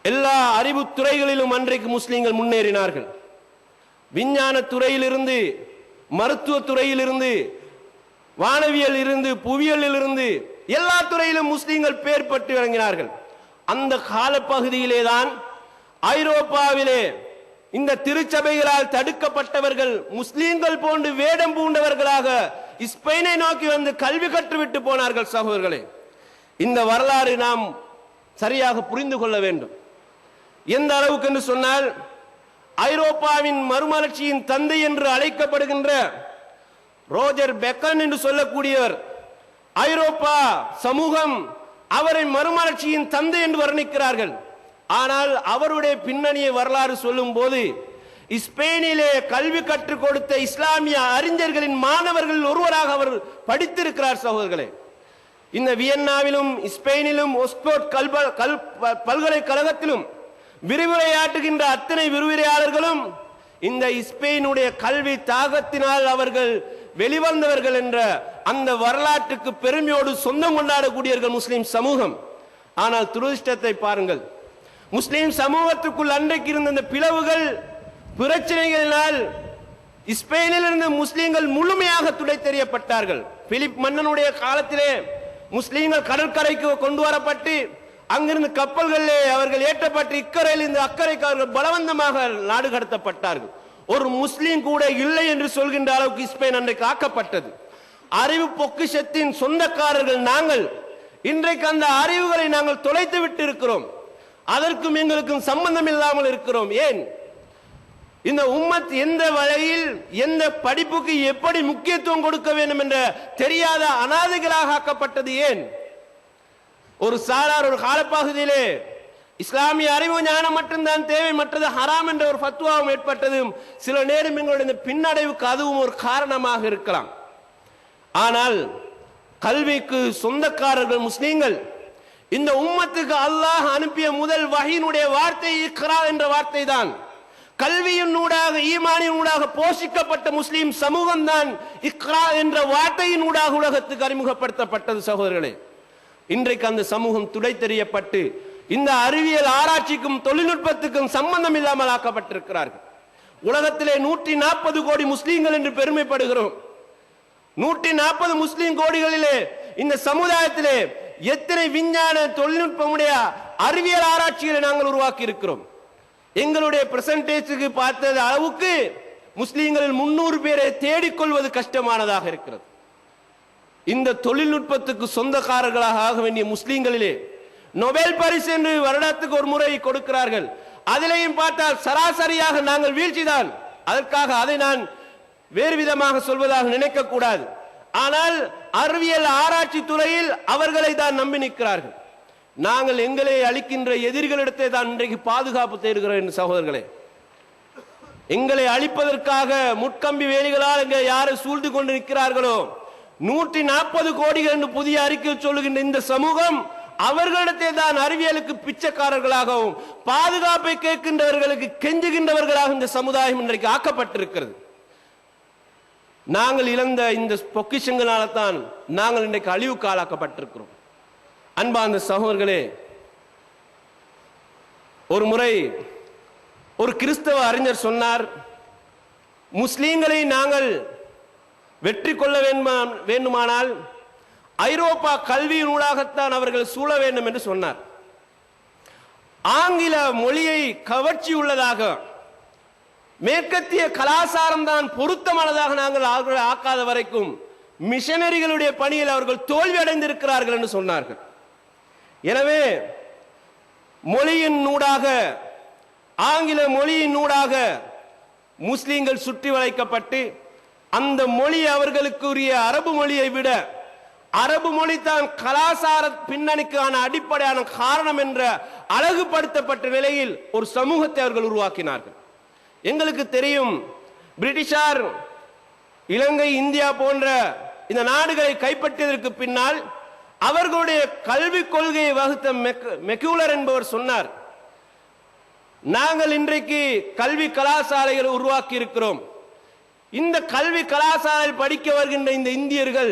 எல்லா அறிவு துறைகளிலும் அன்றைக்கு முஸ்லீம்கள் முன்னேறினார்கள். விஞ்ஞான துறையிலிருந்து, மருத்துவ துறையிலிருந்து, வானவியல் இருந்து, புவியியலில் இருந்து எல்லா துறையிலும் முஸ்லீம்கள் பேர் பட்டு விளங்கினார்கள். அந்த காலப்பகுதியிலே தான் ஐரோப்பாவிலே இந்த திருச்சபைகளால் தடுக்கப்பட்டவர்கள் முஸ்லீம்கள் போன்று வேடம் பூண்டவர்களாக ஸ்பெயினை நோக்கி வந்து கல்வி கற்றுவிட்டு போனார்கள். சகோதரர்களே, இந்த வரலாறு நாம் சரியாக புரிந்து கொள்ள வேண்டும். எந்த அளவுக்கு என்று சொன்னால், ஐரோப்பாவின் மறுமலர்ச்சியின் தந்தை என்று அழைக்கப்படுகின்ற ரோஜர் பெக்கன் என்று சொல்லக்கூடியவர், ஐரோப்பா சமூகம் அவரை மறுமலர்ச்சியின் தந்தை என்று வர்ணிக்கிறார்கள். ஆனால் அவருடைய பின்னணியை வரலாறு சொல்லும் போது ஸ்பெயினிலே கல்வி கற்றுக் கொடுத்த இஸ்லாமிய அறிஞர்களின் மாணவர்கள் ஒருவராக அவர் படித்திருக்கிறார். சகோதரர்களே, இந்த வியன்னாவிலும் ஸ்பெயினிலும் ஒக்ஸ்போர்ட் பல்கலைக்கழகத்திலும் விரிவுரையாற்றுகின்ற அத்தனை விரிவுரையாளர்களும் இந்த ஸ்பெயினுடைய கல்வி தாகத்தினால் அவர்கள் வெளிவந்தவர்கள் என்ற அந்த வரலாற்றுக்கு பெருமையோடு சொந்தம் கொண்டாடக்கூடியவர்கள் முஸ்லிம் சமூகம். ஆனால் துரதிர்ஷ்டத்தை பாருங்கள், முஸ்லிம் சமூகத்துக்குள் அன்றைக்கு இருந்த அந்த பிளவுகள் பிரச்சனைகளினால் ஸ்பெயினிலிருந்து முஸ்லிம்கள் முழுமையாக துடைத்தெறியப்பட்டார்கள். பிலிப் மன்னனுடைய காலத்திலே முஸ்லிம்கள் கடற்கரைக்கு கொண்டு வரப்பட்டு அங்கிருந்து கப்பல்களிலே அவர்கள் ஏற்றப்பட்டு இக்கரையிலிருந்து அக்கறைக்கு அவர்கள் பலவந்தமாக நாடு கடத்தப்பட்டார்கள். ஒரு முஸ்லீம் கூட இல்லை என்று சொல்கின்ற அளவுக்கு ஸ்பெயின் அன்றைக்கு ஆக்கப்பட்டது. அறிவு பொக்கிஷத்தின் சொந்தக்காரர்கள் நாங்கள். இன்றைக்கு அந்த அறிவுகளை நாங்கள் தொலைத்து விட்டு இருக்கிறோம். அதற்கும் எங்களுக்கும் சம்பந்தம் இல்லாமல் இருக்கிறோம். ஏன்? இந்த உம்மத் எந்த வகையில் எந்த படிப்புக்கு எப்படி முக்கியத்துவம் கொடுக்க வேண்டும் என்ற தெரியாத அனாதைகளாக ஆக்கப்பட்டது. ஏன்? ஒரு சாரார் ஒரு காலப்பகுதியிலே இஸ்லாமிய அறிவு ஞானம் மட்டும்தான் தேவை, மற்றது ஹராம் என்ற ஒரு ஃபத்வாவும் ஏற்பட்டதும் சில நேரம் எங்களுடைய பின்னடைவுக்கு அதுவும் ஒரு காரணமாக இருக்கலாம். ஆனால் கல்விக்கு சொந்தக்காரர்கள் முஸ்லீம்கள். இந்த உம்மத்துக்கு அல்லாஹ் அனுப்பிய முதல் வஹீனுடைய வார்த்தை இக்ரா என்ற வார்த்தை தான். கல்வியின் ஊடாக ஈமானின் ஊடாக போஷிக்கப்பட்ட முஸ்லீம் சமூகம் தான் இக்ரா என்ற வார்த்தையின் ஊடாக உலகத்துக்கு அறிமுகப்படுத்தப்பட்டது. சகோதரர்களே, இன்றைக்கு அந்த சமூகம் துடைத்தெறியப்பட்டு இந்த அறிவியல் ஆராய்ச்சிக்கும் தொழில்நுட்பத்துக்கும் சம்பந்தம் இல்லாமல் ஆக்கப்பட்டிருக்கிறார்கள். உலகத்திலே 140 கோடி முஸ்லீம்கள் என்று பெருமைப்படுகிறோம். 140 முஸ்லீம் கோடிகளிலே இந்த சமுதாயத்திலே எத்தனை விஞ்ஞான தொழில்நுட்பமுடைய அறிவியல் ஆராய்ச்சிகளை நாங்கள் உருவாக்கி இருக்கிறோம். எங்களுடைய பிரசன்டேஜுக்கு பார்த்த அளவுக்கு முஸ்லீம்களில் 300 பேரை தேடிக்கொள்வது கஷ்டமானதாக இருக்கிறது. இந்த தொழில்நுட்பத்துக்கு சொந்தக்காரர்களாக ஆக வேண்டிய முஸ்லீம்களிலே நோபல் பரிசு என்று வருடத்துக்கு ஒரு முறை கொடுக்கிறார்கள். அதிலையும் பார்த்தால் சராசரியாக நாங்கள் வீழ்ச்சிதான். அதற்காக அதை நான் வேறு விதமாக சொல்வதாக நினைக்க கூடாது. ஆனால் அறிவியல் ஆராய்ச்சி துறையில் அவர்களை தான் நம்பி நிற்கிறார்கள். நாங்கள் எங்களை அழிக்கின்ற எதிரிகளிடத்தை தான் இன்றைக்கு பாதுகாப்பு தேடுகிறோம். சகோதரர்களே, எங்களை அழிப்பதற்காக முட்கம்பி வேலிகளால் எங்க யாரை சூழ்ந்து கொண்டு நிற்கிறார்களோ 140 கோடிகள் என்று புதிய அறிக்கை சொல்லுகின்ற இந்த சமூகம் அவர்களிடத்தை தான் அறிவியலுக்கு பிச்சைக்காரர்களாகவும் பாதுகாப்பை கேட்கின்றவர்களுக்கு கெஞ்சுகின்றவர்களாக இந்த சமுதாயம் இன்றைக்கு ஆக்கப்பட்டிருக்கிறது. நாங்கள் இழந்த இந்த பொக்கிஷங்களால தான் நாங்கள் இன்றைக்கு அழிவுக்கு ஆளாக்கப்பட்டிருக்கிறோம். அன்பார்ந்த சகோதரர்களே, ஒரு முறை ஒரு கிறிஸ்தவ அறிஞர் சொன்னார், முஸ்லீம்களை நாங்கள் வெற்றி கொள்ள வேண்டுமானால் ஐரோப்பா கல்வியின் ஊடாகத்தான் அவர்கள் சூழ வேண்டும் என்று சொன்னார். ஆங்கில மொழியை கவர்ச்சி உள்ளதாக மேற்கத்திய கலாச்சாரம் தான் பொருத்தமானதாக நாங்கள் ஆக்காத வரைக்கும் மிஷனரிகளுடைய பணியில் அவர்கள் தோல்வி அடைந்திருக்கிறார்கள் என்று சொன்னார்கள். எனவே மொழியின் ஊடாக ஆங்கில மொழியின் ஊடாக முஸ்லிம்கள் சுற்றி வளைக்கப்பட்டு அந்த மொழி அவர்களுக்குரிய அரபு மொழியை விட அரபு மொழி தான் கலாச்சார பின்னணிக்கான அடிப்படையான காரணம் என்ற அழகுபடுத்தப்பட்ட நிலையில் ஒரு சமூகத்தை அவர்கள் உருவாக்கினார்கள். எங்களுக்கு தெரியும், பிரிட்டிஷார் இலங்கை, இந்தியா போன்ற இந்த நாடுகளை கைப்பற்றியதற்கு பின்னால் அவர்களுடைய கல்வி கொள்கையை வகுத்த மெக்குலர் என்பவர் சொன்னார், நாங்கள் இன்றைக்கு கல்வி கலாசாலைகளை உருவாக்கி இருக்கிறோம். இந்த கல்வி கலாசாலை படிக்க வருகின்ற இந்த இந்தியர்கள்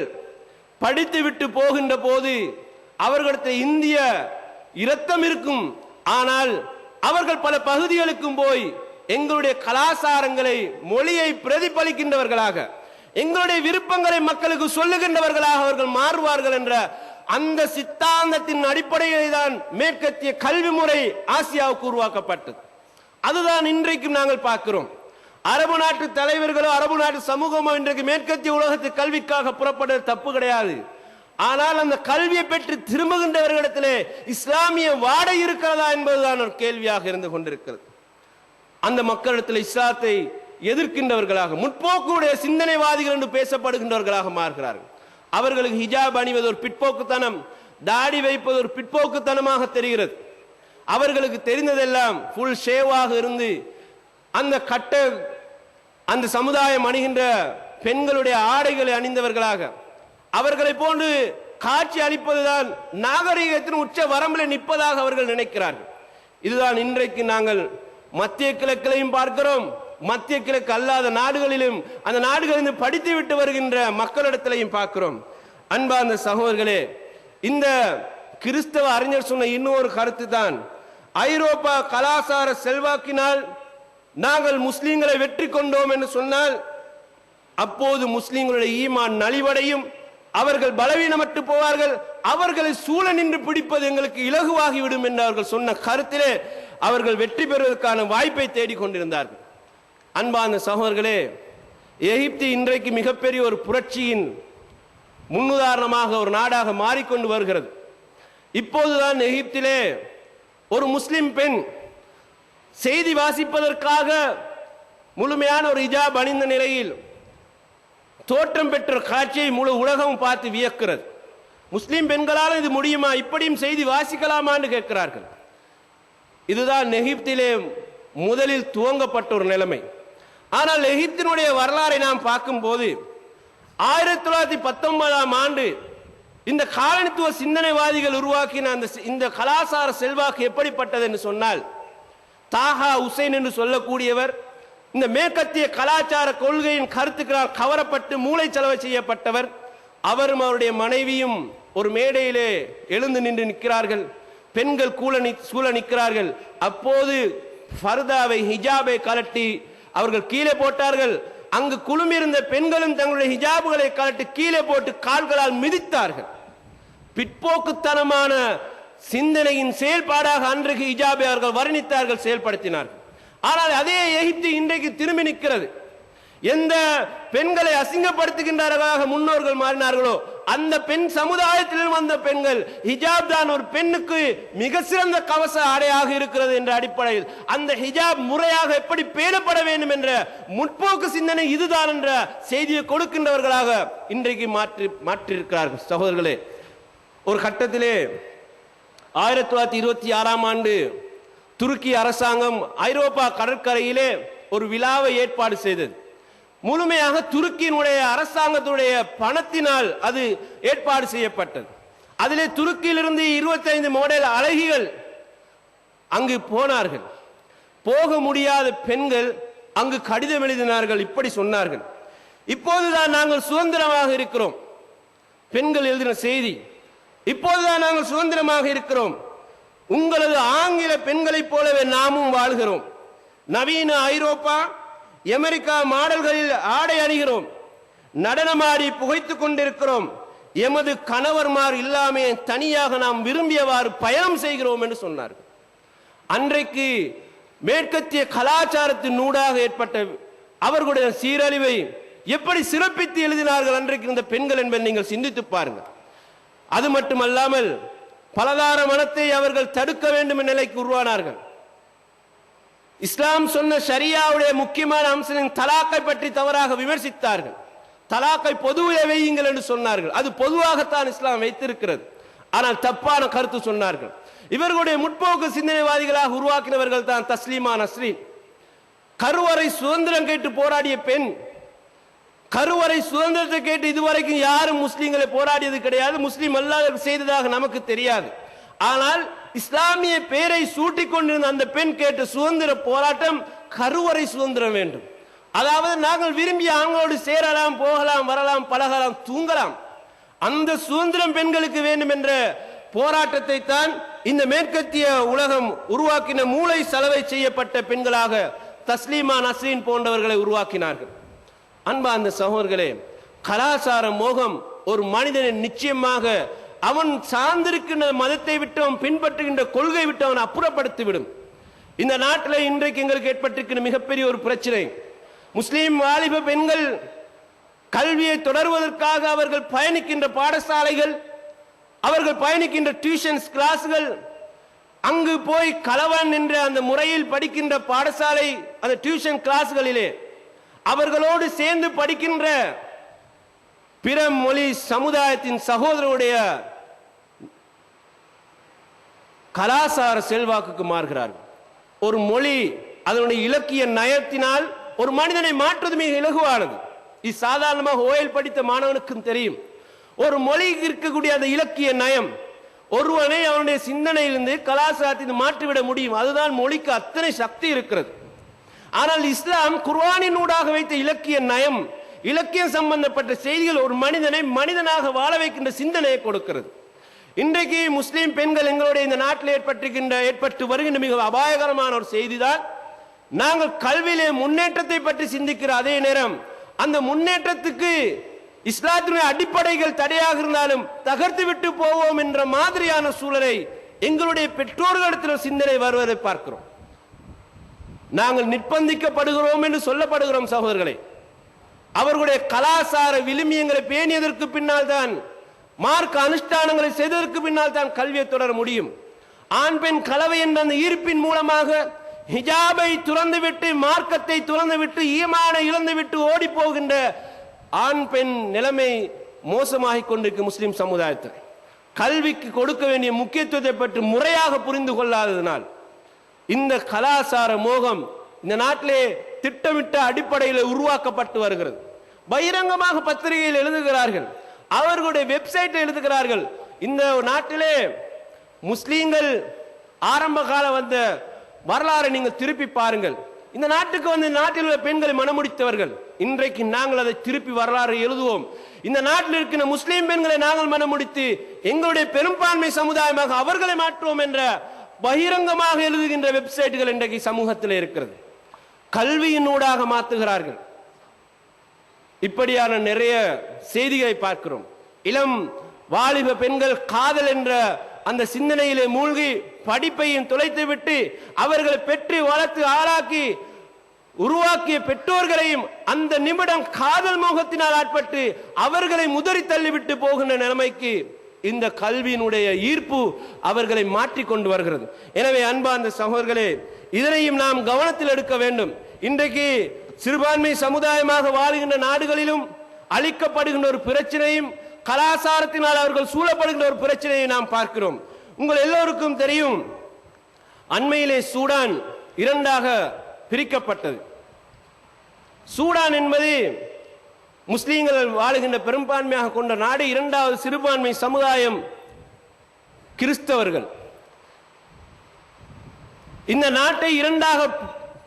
படித்து விட்டு போகின்ற போது அவர்களுக்கு இந்திய இரத்தம் இருக்கும். ஆனால் அவர்கள் பல பகுதிகளுக்கும் போய் எங்களுடைய கலாச்சாரங்களை மொழியை பிரதிபலிக்கின்றவர்களாக எங்களுடைய விருப்பங்களை மக்களுக்கு சொல்லுகின்றவர்களாக அவர்கள் மாறுவார்கள் என்ற அந்த சித்தாந்தத்தின் அடிப்படையில் தான் மேற்கத்திய கல்வி முறை ஆசியாவுக்கு உருவாக்கப்பட்டது. அதுதான் இன்றைக்கும் நாங்கள் பார்க்கிறோம். அரபு நாட்டு தலைவர்களோ அரபு நாட்டு சமூகமோ இன்றைக்கு மேற்கத்திய உலகத்து கல்விக்காக புறப்படுவது தப்பு கிடையாது. ஆனால் அந்த கல்வியை பெற்று திரும்புகின்றவர்களிடத்திலே இஸ்லாமிய வாடை இருக்கிறதா என்பதுதான் ஒரு கேள்வியாக இருந்து கொண்டிருக்கிறது. அந்த மக்களிடத்தில் இஸ்லாத்தை எதிர்க்கின்றவர்களாக முற்போக்குடைய சிந்தனைவாதிகள் என்று பேசப்படுகின்றவர்களாக மாறுகிறார்கள். அவர்களுக்கு ஹிஜாப் அணிவது ஒரு பிற்போக்குத்தனம், தாடி வைப்பது ஒரு பிற்போக்குத்தனமாக தெரிகிறது. அவர்களுக்கு தெரிந்ததெல்லாம் ஃபுல் ஷேவாக இருந்து அந்த சமுதாயம் அணிகின்ற பெண்களுடைய ஆடைகளை அணிந்தவர்களாக அவர்களை போன்று காட்சி அளிப்பதுதான் நாகரிகத்தின் உச்ச வரம்பில் நிற்பதாக அவர்கள் நினைக்கிறார்கள். இதுதான் இன்றைக்கு நாங்கள் மத்திய கிழக்கிலையும் பார்க்கிறோம், மத்திய கிழக்கு அல்லாத நாடுகளிலும் அந்த நாடுகளில் படித்து விட்டு வருகின்ற மக்களிடத்திலையும் பார்க்கிறோம். அன்பார்ந்த சகோதரர்களே, இந்த கிறிஸ்தவ அறிஞர் சொன்ன இன்னொரு கருத்து தான், ஐரோப்பா கலாச்சார செல்வாக்கினால் நாங்கள் முஸ்லிம்களை வெற்றி கொண்டோம் என்று சொன்னால் அப்போது முஸ்லிம்களுடைய ஈமான் நலிவடையும், அவர்கள் பலவீனமற்று போவார்கள், அவர்களை சூழ நின்று பிடிப்பது எங்களுக்கு இலகுவாகிவிடும் என்று அவர்கள் சொன்ன கருத்திலே அவர்கள் வெற்றி பெறுவதற்கான வாய்ப்பை தேடிக் கொண்டிருந்தார்கள். அன்பான சகோதரர்களே, எகிப்து இன்றைக்கு மிகப்பெரிய ஒரு புரட்சியின் முன்னுதாரணமாக ஒரு நாடாக மாறிக்கொண்டு வருகிறது. இப்போதுதான் எகிப்திலே ஒரு முஸ்லிம் பெண் செய்தி வாசிப்பதற்காக முழுமையான ஒரு ஹிஜாப் அணிந்த நிலையில் தோற்றம் பெற்ற காட்சியை முழு உலகம் பார்த்து வியக்கிறது. முஸ்லிம் பெண்களால் இது முடியுமா, இப்படியும் செய்தி வாசிக்கலாமா என்று கேட்கிறார்கள். இதுதான் எகிப்திலே முதலில் துவங்கப்பட்ட ஒரு நிலைமை. ஆனால் எகிப்தினுடைய வரலாறை நாம் பார்க்கும்போது 1919ஆம் ஆண்டு இந்த காலனித்துவ சிந்தனைவாதிகள் உருவாக்கின இந்த கலாச்சார செல்வாக்கு எப்படிப்பட்டது என்று சொன்னால், தாஹா உசைன் என்று சொல்லக்கூடியவர் இந்த மேற்கத்திய கலாச்சார கொள்கையின் கருத்துக்களால் கவரப்பட்டு மூளை செலவு செய்யப்பட்டவர். அவரும் அவருடைய மனைவியும் ஒரு மேடையிலே எழுந்து நின்று நிற்கிறார்கள். பெண்கள் சூழ நிற்கிறார்கள். அப்போது ஃபர்தாவை ஹிஜாபை கலட்டி அவர்கள் கீழே போட்டார்கள். அங்கு குழுமியிருந்த பெண்களும் தங்களுடைய ஹிஜாபுகளை கலட்டி கீழே போட்டு கால்களால் மிதித்தார்கள். பிற்போக்குத்தனமான சிந்தனையின் செயல்பாடாக அன்றைக்கு ஹிஜாபை அவர்கள் வர்ணித்தார்கள், செயல்படுத்தினார்கள். ஆனால் அதே எகிப்து இன்றைக்கு திரும்பி நிற்கிறது. எந்த பெண்களை அசிங்கப்படுத்துகின்றார்களாக முன்னோர்கள் மாறினார்களோ அந்த பெண் சமுதாயத்தில் வந்த பெண்கள் ஹிஜாப் தான் ஒரு பெண்ணுக்கு மிக சிறந்த கவச ஆடையாக இருக்கிறது என்ற அடிப்படையில் அந்த ஹிஜாப் முறையாக எப்படி பேணப்பட வேண்டும் என்ற முற்போக்கு சிந்தனை இதுதான் என்ற செய்தியை கொடுக்கின்றவர்களாக இன்றைக்கு மாற்றியிருக்கிறார்கள். சகோதரர்களே, ஒரு கட்டத்திலே 1926ஆம் ஆண்டு துருக்கி அரசாங்கம் ஐரோப்பா கடற்கரையிலே ஒரு விழாவை ஏற்பாடு செய்தது. முழுமையாக துருக்கியினுடைய அரசாங்கத்துடைய பணத்தினால் அது ஏற்பாடு செய்யப்பட்டது. அதிலே துருக்கியிலிருந்து 25 மாடல் அழகிகள் அங்கு போனார்கள். போக முடியாத பெண்கள் அங்கு கடிதம் எழுதினார்கள். இப்படி சொன்னார்கள், இப்போதுதான் நாங்கள் சுதந்திரமாக இருக்கிறோம். பெண்கள் எழுதின செய்தி, இப்போதுதான் நாங்கள் சுதந்திரமாக இருக்கிறோம். உங்களது ஆங்கில பெண்களைப் போலவே நாமும் வாழ்கிறோம். நவீன ஐரோப்பா அமெரிக்கா மாடல்களில் ஆடை அணிகிறோம், நடனமாடி புகைத்துக் கொண்டிருக்கிறோம். எமது கணவர்மார் இல்லாமே தனியாக நாம் விரும்பியவாறு பயணம் செய்கிறோம் என்று சொன்னார்கள். அன்றைக்கு மேற்கத்திய கலாச்சாரத்தின் ஊடாக ஏற்பட்ட அவர்களுடைய சீரழிவை எப்படி சிறப்பித்து எழுதினார்கள் அன்றைக்கு இந்த பெண்கள் என்பதை நீங்கள் சிந்தித்து பாருங்கள். அது மட்டுமல்லாமல் பலதார மனத்தை அவர்கள் தடுக்க வேண்டும் என்ற நிலைக்கு உருவானார்கள். இஸ்லாம் சொன்ன ஷரியாவுடைய முக்கியமான அம்சத்தின் தலாக்கை பற்றி தவறாக விமர்சித்தார்கள். தலாக்கை பொதுவே வையுங்கள் என்று சொன்னார்கள். அது பொதுவாகத்தான் இஸ்லாம் வைத்திருக்கிறது, ஆனால் தப்பான கருத்து சொன்னார்கள். இவர்களுடைய முற்போக்கு சிந்தனைவாதிகளாக உருவாக்கினவர்கள் தான் தஸ்லீமா நஸ்ரீன். கருவறை சுதந்திரம் கேட்டு போராடிய பெண். கருவறை சுதந்திரத்தை கேட்டு இதுவரைக்கும் யாரும் முஸ்லீம்களை போராடியது கிடையாது. முஸ்லீம் அல்லாஹ் செய்ததாக நமக்கு தெரியாது. ஆனால் இஸ்லாமிய பேரை சூட்டிக் கொண்டிருந்த அந்த பெண் கேட்ட சுதந்திர போராட்டம் கருவறை சுதந்திரம் வேண்டும். அதாவது நாங்கள் விரும்பிய ஆண்களோடு சேரலாம், போகலாம், வரலாம், பழகலாம், தூங்கலாம். அந்த சுதந்திரம் பெண்களுக்கு வேண்டும் என்ற போராட்டத்தை தான் இந்த மேற்கத்திய உலகம் உருவாக்கின மூளை செலவை செய்யப்பட்ட பெண்களாக தஸ்லீமா நஸ்ரீன் போன்றவர்களை உருவாக்கினார்கள். அன்பார்ந்த சகோதரர்களே, கலாச்சார மோகம் ஒரு மனிதனை நிச்சயமாக அவன் சார்ந்திருக்கின்ற மதத்தை விட்டு அவன் பின்பற்றுகின்ற கொள்கை விட்டு அவன் அப்புறப்படுத்திவிடும். இந்த நாட்டில் இன்றைக்கு எங்களுக்கு ஏற்பட்டிருக்கிற மிகப்பெரிய ஒரு பிரச்சனை, முஸ்லீம் வாலிப பெண்கள் கல்வியை தொடர்வதற்காக அவர்கள் பயணிக்கின்ற பாடசாலைகள், அவர்கள் பயணிக்கின்ற டியூஷன்ஸ் கிளாஸ்கள், அங்கு போய் கலவன் என்ற அந்த முறையில் படிக்கின்ற பாடசாலை அந்த டியூஷன் கிளாஸ்களிலே அவர்களோடு சேர்ந்து படிக்கின்ற பிற மொழி சமுதாயத்தின் சகோதரருடைய கலாச்சார செல்வாக்குக்கு மாறுகிறார்கள். ஒரு மொழி அதனுடைய இலக்கிய நயத்தினால் ஒரு மனிதனை மாற்றுவது மிக இலகுவானது. இது சாதாரணமாக ஓயல் படித்த மாணவனுக்கும் தெரியும். ஒரு மொழிக்கு இருக்கக்கூடிய அந்த இலக்கிய நயம் ஒருவனை அவனுடைய சிந்தனையிலிருந்து கலாச்சாரத்தின் மாற்றிவிட முடியும். அதுதான் மொழிக்கு அத்தனை சக்தி இருக்கிறது. ஆனால் இஸ்லாம் குர்ஆனின் ஊடாக வைத்த இலக்கிய நயம், இலக்கியம் சம்பந்தப்பட்ட செய்திகள் ஒரு மனிதனை மனிதனாக வாழ வைக்கின்ற சிந்தனையை கொடுக்கிறது. இன்றைக்கு முஸ்லீம் பெண்கள் எங்களுடைய இந்த நாட்டில் ஏற்பட்டு வருகின்ற மிக அபாயகரமான ஒரு செய்திதான், நாங்கள் கல்வியிலே முன்னேற்றத்தை பற்றி சிந்திக்கிற அதே நேரம் அந்த முன்னேற்றத்துக்கு இஸ்லாத்தினுடைய அடிப்படைகள் தடையாக இருந்தாலும் தகர்த்து விட்டு போவோம் என்ற மாதிரியான சூழலை எங்களுடைய பெற்றோர்களிடத்தில் சிந்தனை வருவதை பார்க்கிறோம். நாங்கள் நிர்பந்திக்கப்படுகிறோம் என்று சொல்லப்படுகிறோம் சகோதரர்களே. அவர்களுடைய கலாச்சார விழுமியங்களை பேணியதற்கு பின்னால் தான், மார்க்க அனுஷ்டானங்களை செய்ததற்கு பின்னால் தான் கல்வியை தொடர முடியும். ஆண் பெண் கலவை என்ற அந்த ஈர்ப்பின் மூலமாக ஹிஜாபை துறந்துவிட்டு, மார்க்கத்தை துறந்துவிட்டு, ஈமானை இழந்துவிட்டு ஓடி போகின்ற ஆண் பெண் நிலைமை மோசமாகிக் கொண்டிருக்கும் முஸ்லிம் சமுதாயத்தில். கல்விக்கு கொடுக்க வேண்டிய முக்கியத்துவத்தை பற்றி முறையாக புரிந்து கொள்ளாததனால் இந்த கலாச்சார மோகம் இந்த நாட்டிலே திட்டமிட்ட அடிப்படையில் உருவாக்கப்பட்டு வருகிறது. பகிரங்கமாக பத்திரிகையில் எழுதுகிறார்கள், அவர்களுடைய வெப்சைட்டில் எழுதுகிறார்கள். இந்த நாட்டிலே முஸ்லீம்கள் ஆரம்ப கால வந்த வரலாறை நீங்கள் திருப்பி பாருங்கள். இந்த நாட்டுக்கு வந்து நாட்டில் உள்ள பெண்களை மனமுடித்தவர்கள். இன்றைக்கு நாங்கள் அதை திருப்பி வரலாறு எழுதுவோம். இந்த நாட்டில் இருக்கிற முஸ்லீம் பெண்களை நாங்கள் மனமுடித்து எங்களுடைய பெரும்பான்மை சமுதாயமாக அவர்களை மாற்றுவோம் என்ற பகிரங்கமாக எழுதுகின்ற வெப்சைட்டுகள் இன்றைக்கு சமூகத்தில் இருக்கிறது. கல்வியின் ஊடாக மாற்றுகிறார்கள். இப்படியான நிறைய செய்திகளை பார்க்கிறோம். இளம் வாலிப பெண்கள் காதல் என்ற அந்த சிந்தனையிலே மூழ்கி படிப்பையும் தொலைத்து விட்டு அவர்களை பெற்று வளர்த்து ஆளாக்கி உருவாக்கிய பெற்றோர்களையும் அந்த நிமிடம் காதல் மோகத்தினால் ஆட்பட்டு அவர்களை முதறி தள்ளிவிட்டு போகின்ற நிலைமைக்கு இந்த கல்வியினுடைய ஈர்ப்பு அவர்களை மாற்றிக் கொண்டு வருகிறது. எனவே அன்பார்ந்த சகோதரர்களே, இதனையும் நாம் கவனத்தில் எடுக்க வேண்டும். இன்றைக்கு சிறுபான்மை சமுதாயமாக வாழ்கின்ற நாடுகளிலும் அளிக்கப்படுகின்ற ஒரு பிரச்சனையும் கலாச்சாரத்தினால் அவர்கள் சூழப்படுகின்ற ஒரு பிரச்சனையை நாம் பார்க்கிறோம். உங்கள் எல்லோருக்கும் தெரியும், அண்மையிலே சூடான் இரண்டாக பிரிக்கப்பட்டது. சூடான் என்பது முஸ்லீம்கள் வாழுகின்ற பெரும்பான்மையாக கொண்ட நாடு. இரண்டாவது சிறுபான்மை சமுதாயம் கிறிஸ்தவர்கள். இந்த நாட்டை இரண்டாக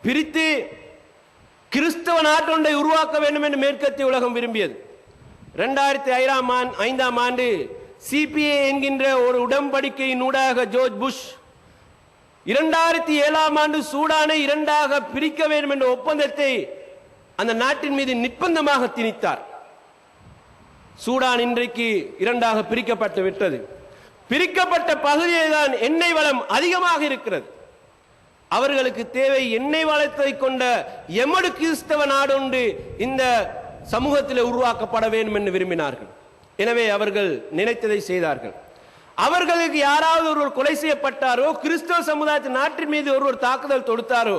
பிரித்து கிறிஸ்தவ நாட்டொன்றை உருவாக்க வேண்டும் என்று மேற்கத்திய உலகம் விரும்பியது. 2005ஆம் ஆண்டு சிபிஏ என்கின்ற ஒரு உடன்படிக்கையின் ஊடாக ஜோர்ஜ் புஷ் 2007ஆம் ஆண்டு சூடானை இரண்டாக பிரிக்க வேண்டும் என்ற ஒப்பந்தத்தை அந்த நாட்டின் மீது நிர்பந்தமாக திணித்தார். சூடான் இன்றைக்கு இரண்டாக பிரிக்கப்பட்டு விட்டது. பிரிக்கப்பட்ட பகுதியில் தான் எண்ணெய் வளம் அதிகமாக இருக்கிறது. அவர்களுக்கு தேவை எண்ணெய் வளத்தை கொண்ட எமது கிறிஸ்தவ நாடொன்று இந்த சமூகத்தில் உருவாக்கப்பட வேண்டும் என்று விரும்பினார்கள். எனவே அவர்கள் நினைத்ததை செய்தார்கள். அவர்களுக்கு யாராவது ஒருவர் கொலை செய்யப்பட்டாரோ, கிறிஸ்தவ சமுதாயத்தின் நாட்டின் மீது ஒருவர் தாக்குதல் தொடுத்தாரோ,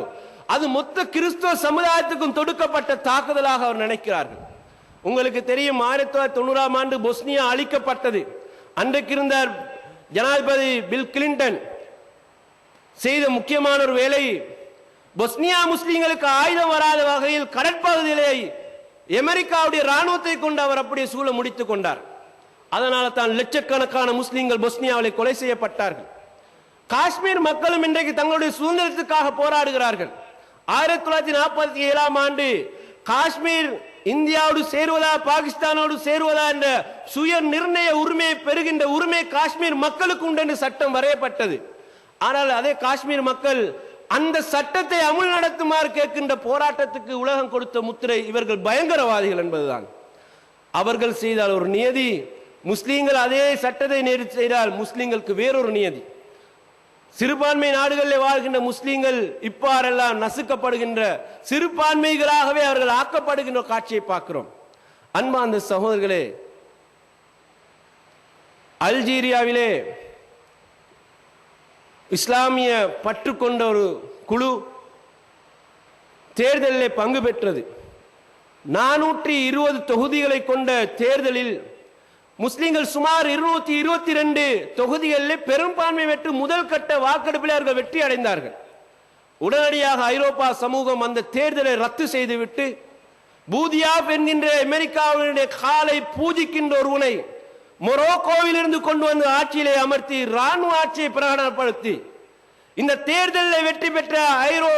அது மொத்த கிறிஸ்தவ சமுதாயத்துக்கும் தொடுக்கப்பட்ட தாக்குதலாக அவர் நினைக்கிறார்கள். உங்களுக்கு தெரியும், 1990ஆம் ஆண்டு பொஸ்னியா அழிக்கப்பட்டது. அன்றைக்கு இருந்த ஜனாதிபதி பில் கிளின்டன் செய்த முக்கியமான ஒரு வேலை, பொஸ்னியா முஸ்லிம்களுக்கு ஆயுதம் வராத வகையில் கடற்பகுதியிலே அமெரிக்காவுடைய ராணுவத்தை கொண்டு அவர் அப்படியே சூழ முடித்துக் கொண்டார். அதனால தான் லட்சக்கணக்கான முஸ்லிம்கள் பொஸ்னியாவில் கொலை செய்யப்பட்டார்கள். காஷ்மீர் மக்களும் இன்றைக்கு தங்களுடைய சுதந்திரத்துக்காக போராடுகிறார்கள். 1947ஆம் ஆண்டு காஷ்மீர் இந்தியாவோடு சேருவதா பாகிஸ்தானோடு சேருவதா என்ற சுய நிர்ணய உரிமையை பெறுகின்ற உரிமை காஷ்மீர் மக்களுக்கு உண்டு என்று சட்டம் வரையப்பட்டது. ஆனால் அதே காஷ்மீர் மக்கள் அந்த சட்டத்தை அமுல் நடத்துமாறு கேட்கின்ற போராட்டத்துக்கு உலகம் கொடுத்த முத்திரை இவர்கள் பயங்கரவாதிகள் என்பதுதான். அவர்கள் செய்தால் ஒரு நியதி, முஸ்லீம்கள் அதே சட்டத்தை நேரிட்டு செய்தால் முஸ்லீம்களுக்கு வேறொரு நியதி. சிறுபான்மை நாடுகளில் வாழ்கின்ற முஸ்லீம்கள் இப்பாறெல்லாம் நசுக்கப்படுகின்ற சிறுபான்மைகளாகவே அவர்கள் ஆக்கப்படுகின்ற காட்சியை பார்க்கிறோம். அன்பார்ந்த சகோதரர்களே, அல்ஜீரியாவிலே இஸ்லாமிய பற்று கொண்ட ஒரு குழு தேர்தலில் பங்கு பெற்றது. 420 தொகுதிகளை கொண்ட தேர்தலில் முஸ்லிம்கள் சுமார் 222 தொகுதிகளில் பெரும்பான்மை பெற்று முதல் கட்ட வாக்கெடுப்பில் அவர்கள் வெற்றி அடைந்தார்கள். உடனடியாக ஐரோப்பா சமூகம் அந்த தேர்தலை ரத்து செய்துவிட்டு பூதியாப் என்கின்ற அமெரிக்காவினுடைய காலை பூஜிக்கின்ற ஒருவனை மொரோக்கோவில் இருந்து கொண்டு வந்து ஆட்சியிலே அமர்த்தி ராணுவ ஆட்சியை பிரகடனப்படுத்தி இந்த தேர்தலில் வெற்றி பெற்ற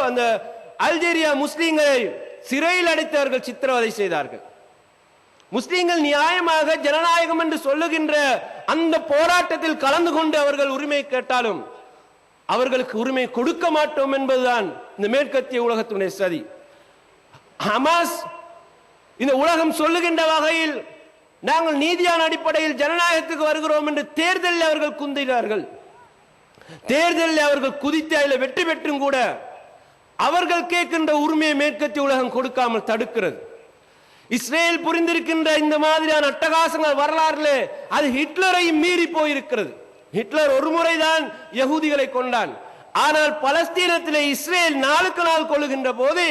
அந்த அல்ஜீரியா முஸ்லிம்களை சிறையில் அடைத்தவர்கள் சித்திரவதை செய்தார்கள். முஸ்லிம்கள் நியாயமாக ஜனநாயகம் என்று சொல்லுகின்ற அந்த போராட்டத்தில் கலந்து கொண்டு அவர்கள் உரிமை கேட்டாலும் அவர்களுக்கு உரிமை கொடுக்க மாட்டோம் என்பதுதான் இந்த மேற்கத்திய உலகத்தினுடைய சதி. ஹமாஸ் இந்த உலகம் சொல்லுகின்ற வகையில் நாங்கள் நீதியான அடிப்படையில் ஜனநாயகத்துக்கு வருகிறோம் என்று தேர்தலில் அவர்கள் குந்தினார்கள். தேர்தலில் அவர்கள் குதித்து அதில் வெற்றி பெற்றும் கூட அவர்கள் கேட்கின்ற உரிமையை மேற்கத்திய உலகம் கொடுக்காமல் தடுக்கிறது. இஸ்ரேல் புரிந்திருக்கின்ற இந்த மாதிரியான அட்டகாசங்கள் வரலாறுல அது ஹிட்லரையும் மீறி போயிருக்கிறது. ஹிட்லர் ஒரு முறைதான் யகூதிகளை கொண்டான். ஆனால் பலஸ்தீனத்திலே இஸ்ரேல் நாளுக்கு நாள் கொள்ளுகின்ற போது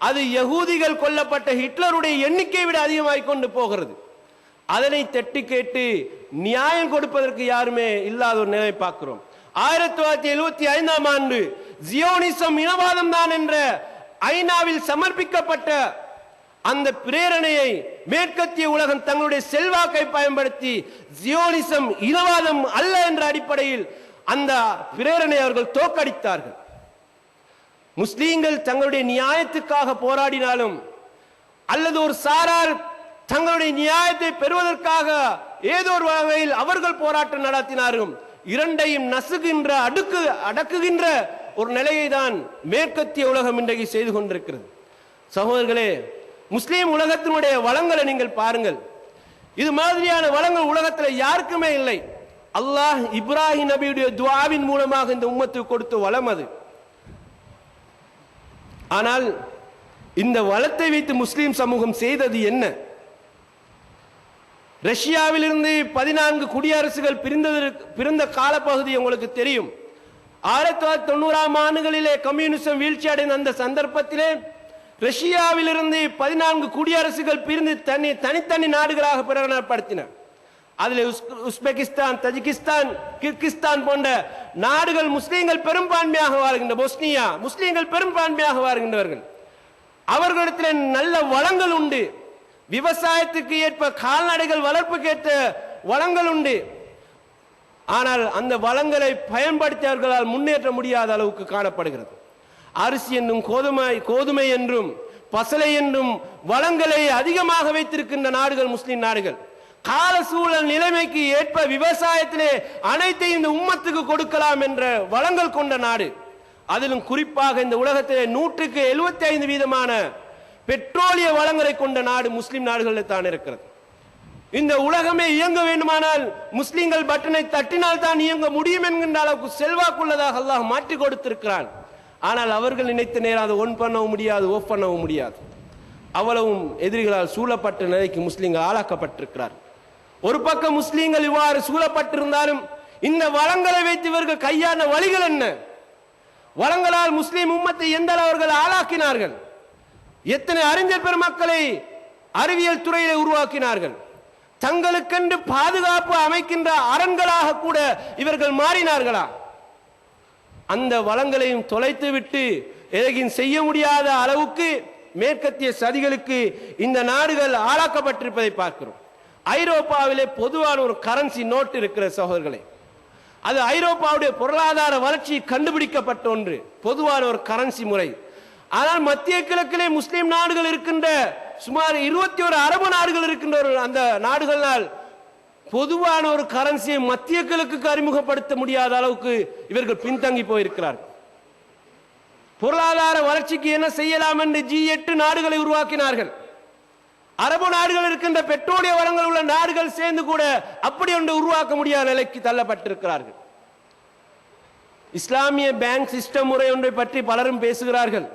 அது யகூதிகள் கொல்லப்பட்ட ஹிட்லருடைய எண்ணிக்கை விட அதிகமாகிக் கொண்டு போகிறது. அதனை தட்டி கேட்டு நியாயம் கொடுப்பதற்கு யாருமே இல்லாத ஒரு நிலை பார்க்கிறோம். 1975ஆம் ஆண்டு ஜியோனிசம் இனவாதம் தான் என்ற ஐநாவில் சமர்ப்பிக்கப்பட்ட அந்த பிரேரணையை மேற்கத்திய உலகம் தங்களுடைய செல்வாக்கை பயன்படுத்தி ஜியோனிசம் இனவாதம் அல்ல என்ற அடிப்படையில் அந்த பிரேரணை அவர்கள் தோற்கடித்தார்கள். முஸ்லீம்கள் தங்களுடைய நியாயத்துக்காக போராடினாலும் அல்லது ஒரு சாரார் தங்களுடைய நியாயத்தை பெறுவதற்காக ஏதோ ஒரு வகையில் அவர்கள் போராட்டம் நடத்தினார்கள். இரண்டையும் நசுகின்ற அடக்குகின்ற ஒரு நிலையை தான் மேற்கத்திய உலகம் இன்றைக்கு செய்து கொண்டிருக்கிறது. சகோதரர்களே, முஸ்லீம் உலகத்தினுடைய வளங்களை நீங்கள் பாருங்கள். இது மாதிரியான வளங்கள் உலகத்தில் யாருக்குமே இல்லை. அல்லாஹ் இப்ராஹிம் நபியுடைய துஆவின் மூலமாக இந்த உம்மத்துக்கு கொடுத்த வளம் அது. ஆனால் இந்த வளத்தை வைத்து முஸ்லீம் சமூகம் செய்தது என்ன? ரஷ்யாவில் இருந்து 14 குடியரசுகள் பிரிந்த காலப்பகுதி உங்களுக்கு தெரியும். 1990ஆம் ஆண்டுகளிலே கம்யூனிசம் வீழ்ச்சி அடைந்த அந்த சந்தர்ப்பத்திலே ரஷ்யாவில் இருந்து 14 குடியரசுகள் பிரிந்து தனித்தனி நாடுகளாக பிரகடனப்படுத்தின. அதில் உஸ்பெகிஸ்தான், தஜிகிஸ்தான், கிர்கிஸ்தான் போன்ற நாடுகள் முஸ்லீம்கள் பெரும்பான்மையாக வாழ்கின்ற பொஸ்னியா முஸ்லீம்கள் பெரும்பான்மையாக வாழ்கின்றவர்கள். அவர்களிடத்தில் நல்ல வளங்கள் உண்டு. விவசாயத்துக்கு ஏற்ப கால்நடைகள் வளர்ப்புக்கு ஏற்ற வளங்கள் உண்டு. ஆனால் அந்த வளங்களை பயன்படுத்தியவர்களால் முன்னேற்ற முடியாத அளவுக்கு காணப்படுகிறது. அரிசி என்றும் கோதுமை என்றும் பசலை என்றும் வளங்களை அதிகமாக வைத்திருக்கின்ற நாடுகள் முஸ்லிம் நாடுகள். கால சூழல் நிலைமைக்கு ஏற்ப விவசாயத்திலே அனைத்தையும் இந்த உம்மத்துக்கு கொடுக்கலாம் என்ற வளங்கள் கொண்ட நாடு. அதிலும் குறிப்பாக இந்த உலகத்திலே 175% பெட்ரோலிய வளங்களை கொண்ட நாடு முஸ்லிம் நாடுகளில் தான் இருக்கிறது. இந்த உலகமே இயங்க வேண்டுமானால் முஸ்லிம்கள் பட்டனை தட்டினால் தான் இயங்க முடியும் என்கின்ற அளவுக்கு செல்வாக்குள்ளதாக அல்லாஹ் மாற்றி கொடுத்திருக்கிறான். ஆனால் அவர்கள் நினைத்த நேரம் அதை ஒன் பண்ணவும் முடியாது, ஆஃப் பண்ணவும் முடியாது. அவ்வளவும் எதிரிகளால் சூழப்பட்ட நிலைக்கு முஸ்லிம்கள் ஆளாக்கப்பட்டிருக்கிறார். ஒரு பக்கம் முஸ்லிம்கள் இவ்வாறு சூழப்பட்டிருந்தாலும் இந்த வளங்களை வைத்து இவர்கள் கையாண்ட வழிகள் என்ன? வளங்களால் முஸ்லிம் உம்மத்தை எந்த அவர்கள் ஆளாக்கினார்கள்? எத்தனை அறிஞர் பெருமக்களை அறிவியல் துறையிலே உருவாக்கினார்கள். தங்களுக்கென்று பாதுகாப்பு அமைக்கின்ற அரண்களாக கூட இவர்கள் மாறினார்களா? அந்த வளங்களையும் தொலைத்து விட்டு எதையும் செய்ய முடியாத அளவுக்கு மேற்கத்திய சதிகளுக்கு இந்த நாடுகள் ஆளாக்கப்பட்டிருப்பதை பார்க்கிறோம். ஐரோப்பாவிலே பொதுவான ஒரு கரன்சி நோட் இருக்கிற சகோதரர்களே, அது ஐரோப்பாவுடைய பொருளாதார வளர்ச்சி கண்டுபிடிக்கப்பட்ட ஒன்று, பொதுவான ஒரு கரன்சி முறை. ஆனால் மத்திய கிழக்கிலே முஸ்லிம் நாடுகள் இருக்கின்ற சுமார் 21 அரபு நாடுகள் இருக்கின்ற அந்த நாடுகளால் பொதுவான ஒரு கரன்சியை மத்திய கிழக்குக்கு அறிமுகப்படுத்த முடியாத அளவுக்கு இவர்கள் பின்தங்கி போயிருக்கிறார்கள். பொருளாதார வளர்ச்சிக்கு என்ன செய்யலாம் என்று G8 நாடுகளை உருவாக்கினார்கள். அரபு நாடுகள் இருக்கின்ற பெட்ரோலிய வளங்கள் உள்ள நாடுகள் சேர்ந்து கூட அப்படி ஒன்று உருவாக்க முடியாத நிலைக்கு தள்ளப்பட்டிருக்கிறார்கள். இஸ்லாமிய பேங்க் சிஸ்டம் முறை ஒன்றை பற்றி பலரும் பேசுகிறார்கள்.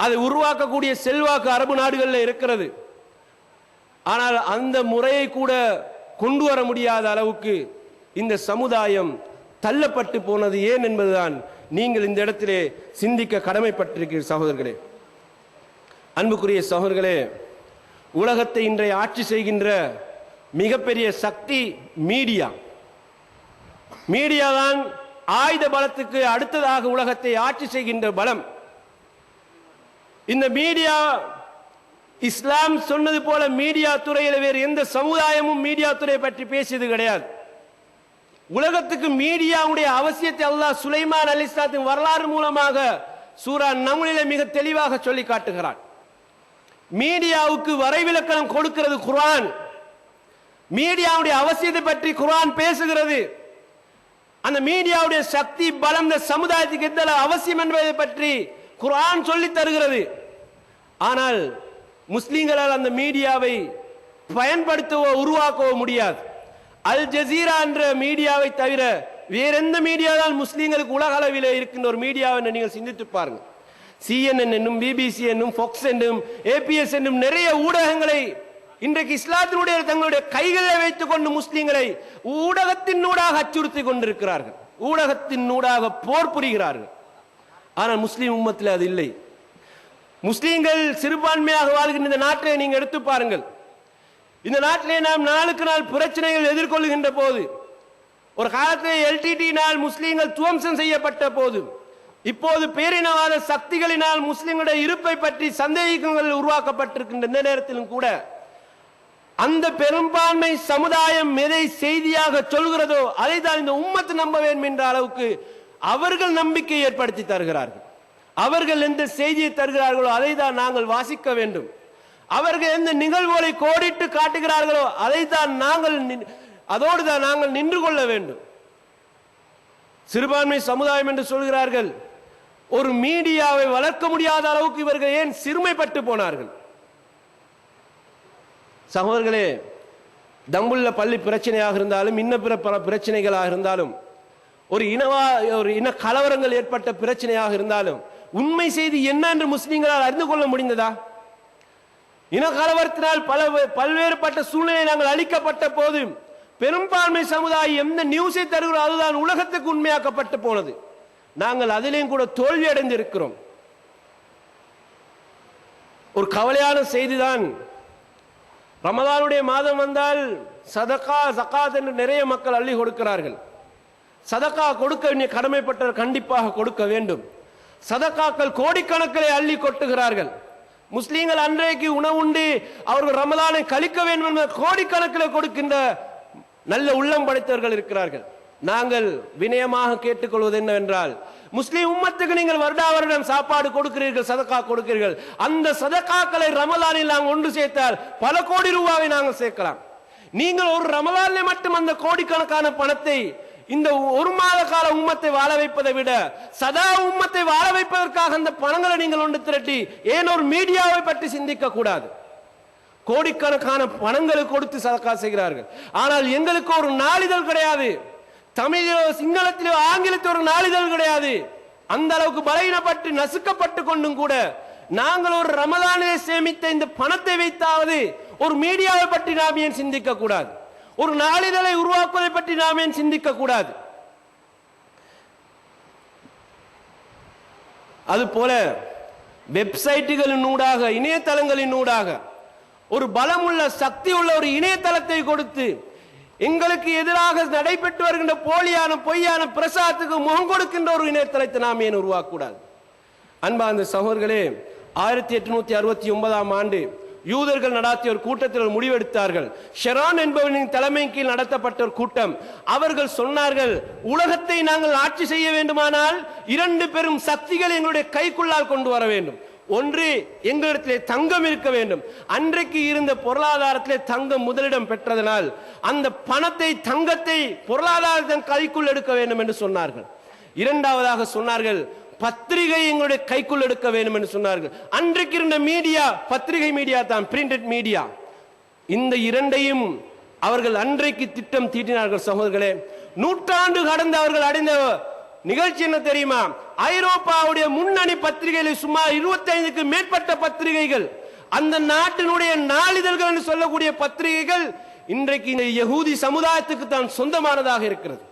அதை உருவாக்கக்கூடிய செல்வாக்கு அரபு நாடுகளில் இருக்கிறது. ஆனால் அந்த முறையை கூட கொண்டு வர முடியாத அளவுக்கு இந்த சமுதாயம் தள்ளப்பட்டு போனது ஏன் என்பதுதான் நீங்கள் இந்த இடத்திலே சிந்திக்க கடமைப்பட்டிருக்கிற சகோதரர்களே. அன்புக்குரிய சகோதரர்களே, உலகத்தை இன்றைய ஆட்சி செய்கின்ற மிகப்பெரிய சக்தி மீடியா. மீடியா தான் ஆயுத பலத்துக்கு அடுத்ததாக உலகத்தை ஆட்சி செய்கின்ற பலம். இந்த மீடியா, இஸ்லாம் சொன்னது போல மீடியா துறையில் வேறு எந்த சமுதாயமும் மீடியா துறையை பற்றி பேசியது கிடையாது. உலகத்துக்கு மீடியாவுடைய அவசியத்தை அல்லாஹ் சுலைமான் அலைஹிஸ்ஸலாத்தின் வரலாறு மூலமாக சூரா நம்லிலே மிக தெளிவாக சொல்லி காட்டுகிறான். மீடியாவுக்கு வரைவிலக்கணம் கொடுக்கிறது குர்ஆன். மீடியாவுடைய அவசியத்தை பற்றி குர்ஆன் பேசுகிறது. அந்த மீடியாவுடைய சக்தி பலம் இந்த சமுதாயத்துக்கு எந்த அவசியம் என்பதை பற்றி குர்ஆன் சொல்லி தருகிறது. ஆனால் முஸ்லிம்களால் அந்த மீடியாவை பயன்படுத்தவோ உருவாக்கவோ முடியாது. அல் ஜசீரா என்ற மீடியாவை தவிர வேற எந்த மீடியாவால் முஸ்லிம்களுக்கு உலக அளவில் இருக்கின்ற ஒரு மீடியாவை நீங்கள் சிந்தித்து பாருங்கள். CNN என்னும், BBC என்னும், ஃபாக்ஸ் என்னும், APS என்னும் நிறைய ஊடகங்களை இன்றைக்கு இஸ்லாத்தினுடைய தங்களுடைய கைகளில் வைத்துக் கொண்டு முஸ்லிம்களை ஊடகத்தின் ஊடாக அச்சுறுத்தி கொண்டிருக்கிறார்கள். ஊடகத்தின் ஊடாக போர் புரிகிறார்கள். ஆனால் முஸ்லிம் உம்மத்தில் அது இல்லை. முஸ்லிம்கள் சிறுபான்மையாக வாழ்கின்ற இந்த நாட்டை நீங்க எடுத்து பாருங்கள். இந்த நாட்டிலே நாம் நாளுக்கு நாள் பிரச்சனைகள் எதிர்கொள்கின்ற போது, ஒரு காலத்தில் LTT-னால் முஸ்லிம்கள் துவம்சம் செய்யப்பட்ட போது, இப்போது பேரினவாத சக்திகளினால் முஸ்லிம்களுடைய இருப்பை பற்றி சந்தேகங்கள் உருவாக்கப்பட்டிருக்கின்ற இந்த நேரத்திலும் கூட அந்த பெரும்பான்மை சமுதாயம் எதை செய்தியாக சொல்கிறதோ அதை தான் இந்த உம்மத்து நம்ப வேண்டும் என்ற அளவுக்கு அவர்கள் நம்பிக்கை ஏற்படுத்தி தருகிறார்கள். அவர்கள் எந்த செய்தியை தருகிறார்களோ அதை தான் நாங்கள் வாசிக்க வேண்டும். அவர்கள் எந்த நிகழ்வுகளை கோடிட்டு காட்டுகிறார்களோ அதை தான் அதோடு தான் நாங்கள் நின்று கொள்ள வேண்டும். சிறுபான்மை சமுதாயம் என்று சொல்கிறார்கள். ஒரு மீடியாவை வளர்க்க முடியாத அளவுக்கு இவர்கள் ஏன் சிறுமைப்பட்டு போனார்கள்? சகோதரர்களே, தம்புள்ள பள்ளி பிரச்சனையாக இருந்தாலும், இன்ன பிற பல பிரச்சனைகளாக இருந்தாலும், ஒரு இன கலவரங்கள் ஏற்பட்ட பிரச்சனையாக இருந்தாலும் உண்மை செய்தி என்ன என்று முஸ்லிம்களால் அறிந்து கொள்ள முடிந்ததா? இன கலவரத்தினால் பல்வேறுபட்ட சூழ்நிலை நாங்கள் அளிக்கப்பட்ட போது பெரும்பான்மை சமுதாயம் எந்த நியூஸை தருகிறோம் அதுதான் உலகத்துக்கு உண்மையாக்கப்பட்டு போனது. நாங்கள் அதிலேயும் கூட தோல்வி அடைந்து இருக்கிறோம். ஒரு கவலையான செய்திதான், ரமதானுடைய மாதம் வந்தால் சதகா ஜகாத் என்று நிறைய மக்கள் அள்ளி கொடுக்கிறார்கள். சதகா கொடுக்க வேண்டிய கடமைப்பட்டவர் கண்டிப்பாக கொடுக்க வேண்டும். சதகாக்கள் கோடிக்கணக்கிலே அள்ளி கொட்டுகிறார்கள். முஸ்லீம்கள் அன்றைக்கு உணவுண்டு அவர்கள் ரமலானை கழிக்க வேண்டும் என்ற கோடிக்கணக்கில் கொடுக்கின்ற நல்ல உள்ளம் படைத்தவர்கள் இருக்கிறார்கள். நாங்கள் வினயமாக கேட்டுக்கொள்வது என்னவென்றால், முஸ்லிம் உம்மத்துக்கு நீங்கள் வருடா வருடம் சாப்பாடு கொடுக்கிறீர்கள், சதகா கொடுக்கிறீர்கள். அந்த சதகாக்களை ரமலானில் நாங்கள் ஒன்று சேர்த்தால் பல கோடி ரூபாவை நாங்கள் சேர்க்கலாம். நீங்கள் ஒரு ரமலானில் மட்டும் அந்த கோடிக்கணக்கான பணத்தை இந்த ஒரு மாத கால உம்மத்தை வாழ வைப்பதை விட சதா உம்மத்தை வாழ வைப்பதற்காக அந்த பணங்களை நீங்கள் ஒன்று திரட்டி ஏன் ஒரு மீடியாவை பற்றி சிந்திக்க கூடாது? கோடிக்கணக்கான பணங்களை கொடுத்து சதகா செய்கிறார்கள். ஆனால் எங்களுக்கு ஒரு நாளிதழ் கிடையாது. தமிழிலோ சிங்களத்திலோ ஆங்கிலத்திலோ ஒரு நாளிதழ் கிடையாது. அந்த அளவுக்கு பலகீனப்பட்டு நசுக்கப்பட்டு கொண்டும் கூட நாங்கள் ஒரு ரமலானிலே சேமித்த இந்த பணத்தை வைத்தாவது ஒரு மீடியாவை பற்றி நாம் ஏன் சிந்திக்க கூடாது? ஒரு நாளிதழை உருவாக்குவதை பற்றி நாம் ஏன் சிந்திக்க கூடாது? அதுபோல வெப்சைட்டுகளின் ஊடாக, இணையதளங்களின் ஊடாக ஒரு பலமுள்ள சக்தி உள்ள ஒரு இணையதளத்தை கொடுத்து எங்களுக்கு எதிராக நடைபெற்று வருகின்ற போலியான பொய்யான பிரசாரத்துக்கு முகம் கொடுக்கின்ற ஒரு இணையதளத்தை நாம் ஏன் உருவாக்கூடாது? அன்பார்ந்த சகோதரர்களே, 1869ஆம் ஆண்டு யூதர்கள் நடத்திய ஒரு கூட்டத்தில் முடிவெடுத்தார்கள். ஷெரான் என்பவனின் தலைமையின் கீழ் நடத்தப்பட்ட ஒரு கூட்டம். அவர்கள் சொன்னார்கள், உலகத்தை நாங்கள் ஆட்சி செய்ய வேண்டுமானால் 2 பெரும் சக்திகள் எங்களுடைய கைக்குள்ளால் கொண்டு வர வேண்டும். ஒன்று, எங்களிடத்திலே தங்கம் இருக்க வேண்டும். அன்றைக்கு இருந்த பொருளாதாரத்திலே தங்கம் முதலிடம் பெற்றதனால் அந்த பணத்தை, தங்கத்தை பொருளாதாரத்தின் கைக்குள் எடுக்க வேண்டும் என்று சொன்னார்கள். இரண்டாவதாக சொன்னார்கள், பத்திரிகை எங்களுடைய கைக்குள் எடுக்க வேண்டும் என்று சொன்னார்கள். அன்றைக்கு இருந்த மீடியா பத்திரிகை மீடியா தான், பிரிண்டட் மீடியா. இந்த இரண்டையும் அவர்கள் அன்றைக்கு திட்டம் தீட்டினார்கள். சகோதரர்களே, நூற்றாண்டு கடந்து அவர்கள் அடைந்த நிகழ்ச்சி என்ன தெரியுமா? ஐரோப்பாவுடைய முன்னணி பத்திரிகைகளில் சுமார் 25க்கு மேற்பட்ட பத்திரிகைகள், அந்த நாட்டினுடைய நாளிதழ்கள் என்று சொல்லக்கூடிய பத்திரிகைகள் இன்றைக்கு இந்த யகூதி சமுதாயத்துக்கு தான் சொந்தமானதாக இருக்கிறது.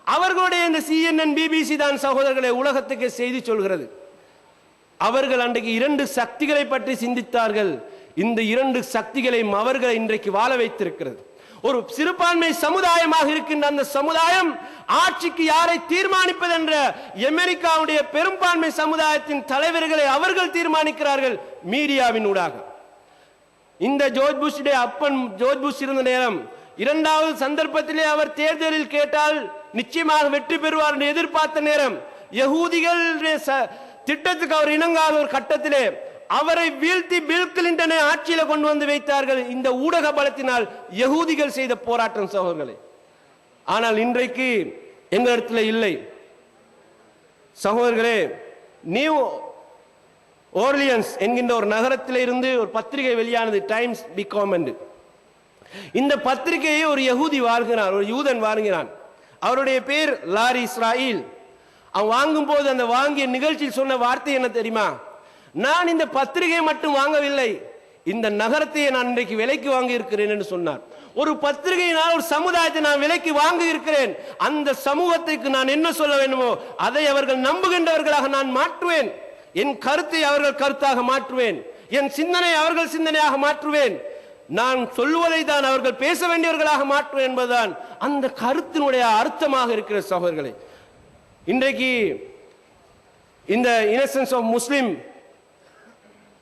அவர்களுடைய இந்த CNN, BBC தான் சகோதரர்களை உலகத்துக்கு செய்தி சொல்கிறது. அவர்கள் அன்றைக்கு 2 சக்திகளை பற்றி சிந்தித்தார்கள். இந்த 2 சக்திகளையும் அவர்களை இன்றைக்கு வாழ வைத்திருக்கிறது. ஒரு சிறுபான்மை சமுதாயமாக இருக்கின்ற அந்த சமுதாயம் ஆட்சிக்கு யாரை தீர்மானிப்பது என்ற அமெரிக்காவுடைய பெரும்பான்மை சமுதாயத்தின் தலைவர்களை அவர்கள் தீர்மானிக்கிறார்கள் மீடியாவின் ஊடாக. இந்த ஜோர்ஜ் புஷ்ஷுடைய அப்பன் ஜோர்ஜ் புஷ் இருந்த நேரம், 2வது சந்தர்ப்பத்திலே அவர் தேர்தலில் கேட்டால் நிச்சயமாக வெற்றி பெறுவார் என்று எதிர்பார்த்த நேரம், யகூதிகள் திட்டத்துக்கு அவர் இணங்காத ஒரு கட்டத்திலே அவரை வீழ்த்தி பில் கிளின்டனை ஆட்சியில கொண்டு வந்து வைத்தார்கள். இந்த ஊடக பலத்தினால் யகூதிகள் செய்த போராட்டம் சகோதரர்களே. ஆனால் இன்றைக்கு எங்களிடத்தில் இல்லை சகோதரர்களே. நியூ ஓர்லியன்ஸ் என்கின்ற ஒரு நகரத்தில் இருந்து ஒரு பத்திரிகை வெளியானது, டைம்ஸ் பிகாம் என்று. இந்த பத்திரிகையை ஒரு யகூதி வாழ்கிறான், ஒரு யூதன் வாழ்கிறான். அவருடைய பேர் லாரி இஸ்ராயில். அவன் வாங்கும் போது அந்த வாங்கிய நிகழ்ச்சியில் சொன்ன வார்த்தை என்ன தெரியுமா? நான் இந்த பத்திரிகையை மட்டும் வாங்கவில்லை, இந்த நகரத்தையே நான் இன்றைக்கு விலைக்கு வாங்கி இருக்கிறேன் என்று சொன்னார். ஒரு பத்திரிகையினால் ஒரு சமுதாயத்தை நான் விலைக்கு வாங்கி இருக்கிறேன். அந்த சமூகத்திற்கு நான் என்ன சொல்ல வேண்டுமோ அதை அவர்கள் நம்புகின்றவர்களாக நான் மாற்றுவேன். என் கருத்தை அவர்கள் கருத்தாக மாற்றுவேன், என் சிந்தனை அவர்கள் சிந்தனையாக மாற்றுவேன், நான் சொல்வதை தான் அவர்கள் பேச வேண்டியவர்களாக மாற்றுவேன் என்பதுதான் அந்த கருத்தினுடைய அர்த்தமாக இருக்கிற சகோதரர்களே. இன்றைக்கு இந்த இன்னசென்ஸ் ஆஃப் முஸ்லிம்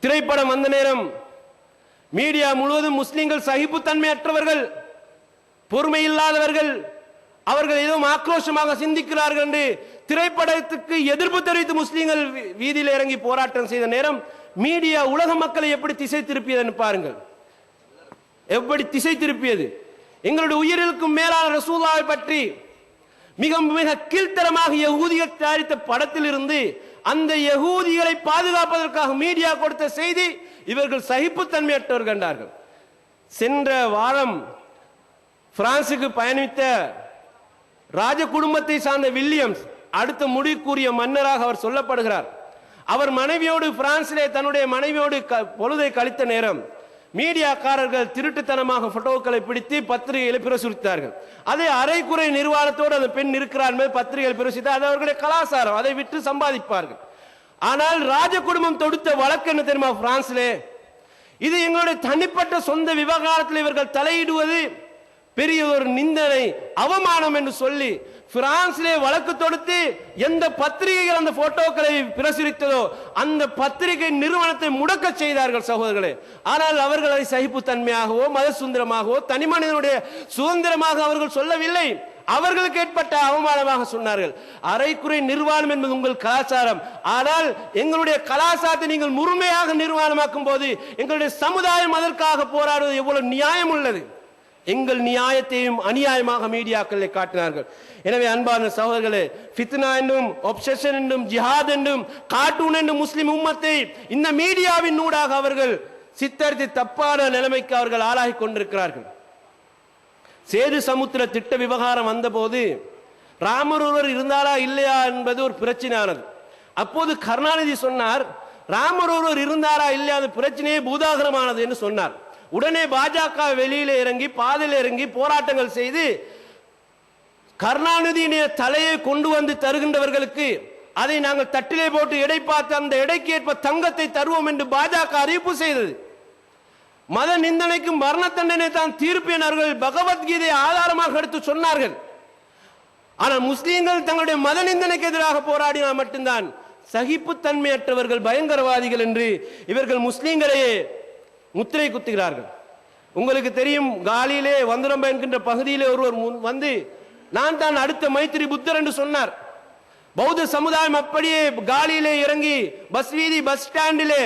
திரைப்படம் வந்த நேரம் மீடியா முழுவதும் முஸ்லிம்கள் சகிப்புத்தன்மையற்றவர்கள், பொறுமை இல்லாதவர்கள், அவர்கள் ஏதோ ஆக்ரோஷமாக சிந்திக்கிறார்கள் என்று திரைப்படத்துக்கு எதிர்ப்பு தெரிவித்து முஸ்லிம்கள் வீதியில் இறங்கி போராட்டம் செய்த நேரம் மீடியா உலக மக்களை எப்படி திசை திருப்பியது பாருங்கள். எப்படி திசை திருப்பியது? எங்களுடைய உயிரிற்கும் மேலான ரசூலுல்லாஹை பற்றி மிக மிக கீழ்த்தரமாக யகூதிகள் தயாரித்த படத்தில் இருந்து அந்த யகூதிகளை பாதுகாப்பதற்காக மீடியா கொடுத்த செய்தி, இவர்கள் சகிப்புத்தன்மையற்றவர்கள் கண்டார்கள். சென்ற வாரம் பிரான்சுக்கு பயணித்த ராஜ குடும்பத்தை சார்ந்த வில்லியம்ஸ் அடுத்த முடிவுக்குரிய மன்னராக அவர் சொல்லப்படுகிறார். அவர் மனைவியோடு பிரான்சிலே தன்னுடைய மனைவியோடு பொழுதை கழித்த நேரம் மீடியாக்காரர்கள் திருட்டுத்தனமாக போட்டோக்களை பிடித்து பத்திரிகைகளை பிரசுரித்தார்கள். அதை அரைக்குறை நிர்வாணத்தோடு அந்த பெண் இருக்கிறார் என்பது பத்திரிகைகள் பிரசுரித்தார். அது அவர்களுடைய கலாச்சாரம், அதை விட்டு சம்பாதிப்பார்கள். ஆனால் ராஜ குடும்பம் தொடுத்த வழக்கு என்ன தெரியுமா? பிரான்சிலே இது எங்களுடைய தனிப்பட்ட சொந்த விவகாரத்தில் இவர்கள் தலையிடுவது பெரிய ஒரு நிந்தனை, அவமானம் என்று சொல்லி பிரான்சிலே வழக்கு தொடுத்து எந்த பத்திரிகைகள் அந்த போட்டோக்களை பிரசுரித்ததோ அந்த பத்திரிகை நிறுவனத்தை முடக்க செய்தார்கள் சகோதரர்களே. ஆனால் அவர்கள் அதை சகிப்புத்தன்மையாகவோ மத சுதந்திரமாகவோ தனி மனிதனுடைய சுதந்திரமாக அவர்கள் சொல்லவில்லை, அவர்களுக்கு ஏற்பட்ட அவமானமாக சொன்னார்கள். அரைக்குறை நிர்வாணம் என்பது உங்கள் கலாச்சாரம், ஆனால் எங்களுடைய கலாச்சாரத்தை நீங்கள் முழுமையாக நிர்வாணமாக்கும் போது எங்களுடைய சமுதாயம் அதற்காக போராடுவது எவ்வளவு நியாயம் உள்ளது? எங்கள் நியாயத்தையும் அநியாயமாக மீடியாக்களை காட்டினார்கள். எனவே அன்பான சகோதரர்களே, ஃபித்னா என்றும் ஒப்செஷன் என்றும் ஜிஹாத் என்றும் கார்ட்டூன் என்றும் முஸ்லிம் உம்மத்தை இந்த மீடியாவின் ஊடாக அவர்கள் சித்தரித்து தப்பான நிலைமைக்கு அவர்கள் ஆளாகி கொண்டிருக்கிறார்கள். சேது சமுத்திர திட்ட விவகாரம் வந்தபோது ராமர் ஒருவர் இருந்தாரா இல்லையா என்பது ஒரு பிரச்சனையானது. அப்போது கருணாநிதி சொன்னார், ராமர் ஒருவர் இருந்தாரா இல்லையா அது பிரச்சனையே பூதாகரமானது என்று சொன்னார். உடனே பாஜக வெளியில இறங்கி பாதையில் இறங்கி போராட்டங்கள் செய்து கருணாநிதியினுடைய தலையை கொண்டு வந்து தருகின்றவர்களுக்கு அதை நாங்கள் தட்டிலே போட்டு எடை பார்த்து அந்த எடைக்கு ஏற்ப தங்கத்தை தருவோம் என்று பாஜக அறிவிப்பு செய்தது. மத நிந்தனைக்கும் மரண தண்டனை தான் தீர்ப்பு அவர்கள் பகவத்கீதை ஆதாரமாக எடுத்து சொன்னார்கள். ஆனால் முஸ்லீம்கள் தங்களுடைய மத நிந்தனைக்கு எதிராக போராடினால் மட்டும்தான் சகிப்புத்தன்மையற்றவர்கள் பயங்கரவாதிகள் என்று இவர்கள் முஸ்லீம்களையே முத்திரை குத்துகிறார்கள். உங்களுக்கு தெரியும், காலியிலே வந்துரம்ப என்கின்ற பகுதியிலே ஒருவர் வந்து நான் தான் அடுத்த மைத்திரி புத்தர் என்று சொன்னார். பௌத்த சமுதாயம் அப்படியே காலியிலே இறங்கி பஸ் வீதி பஸ் ஸ்டாண்டிலே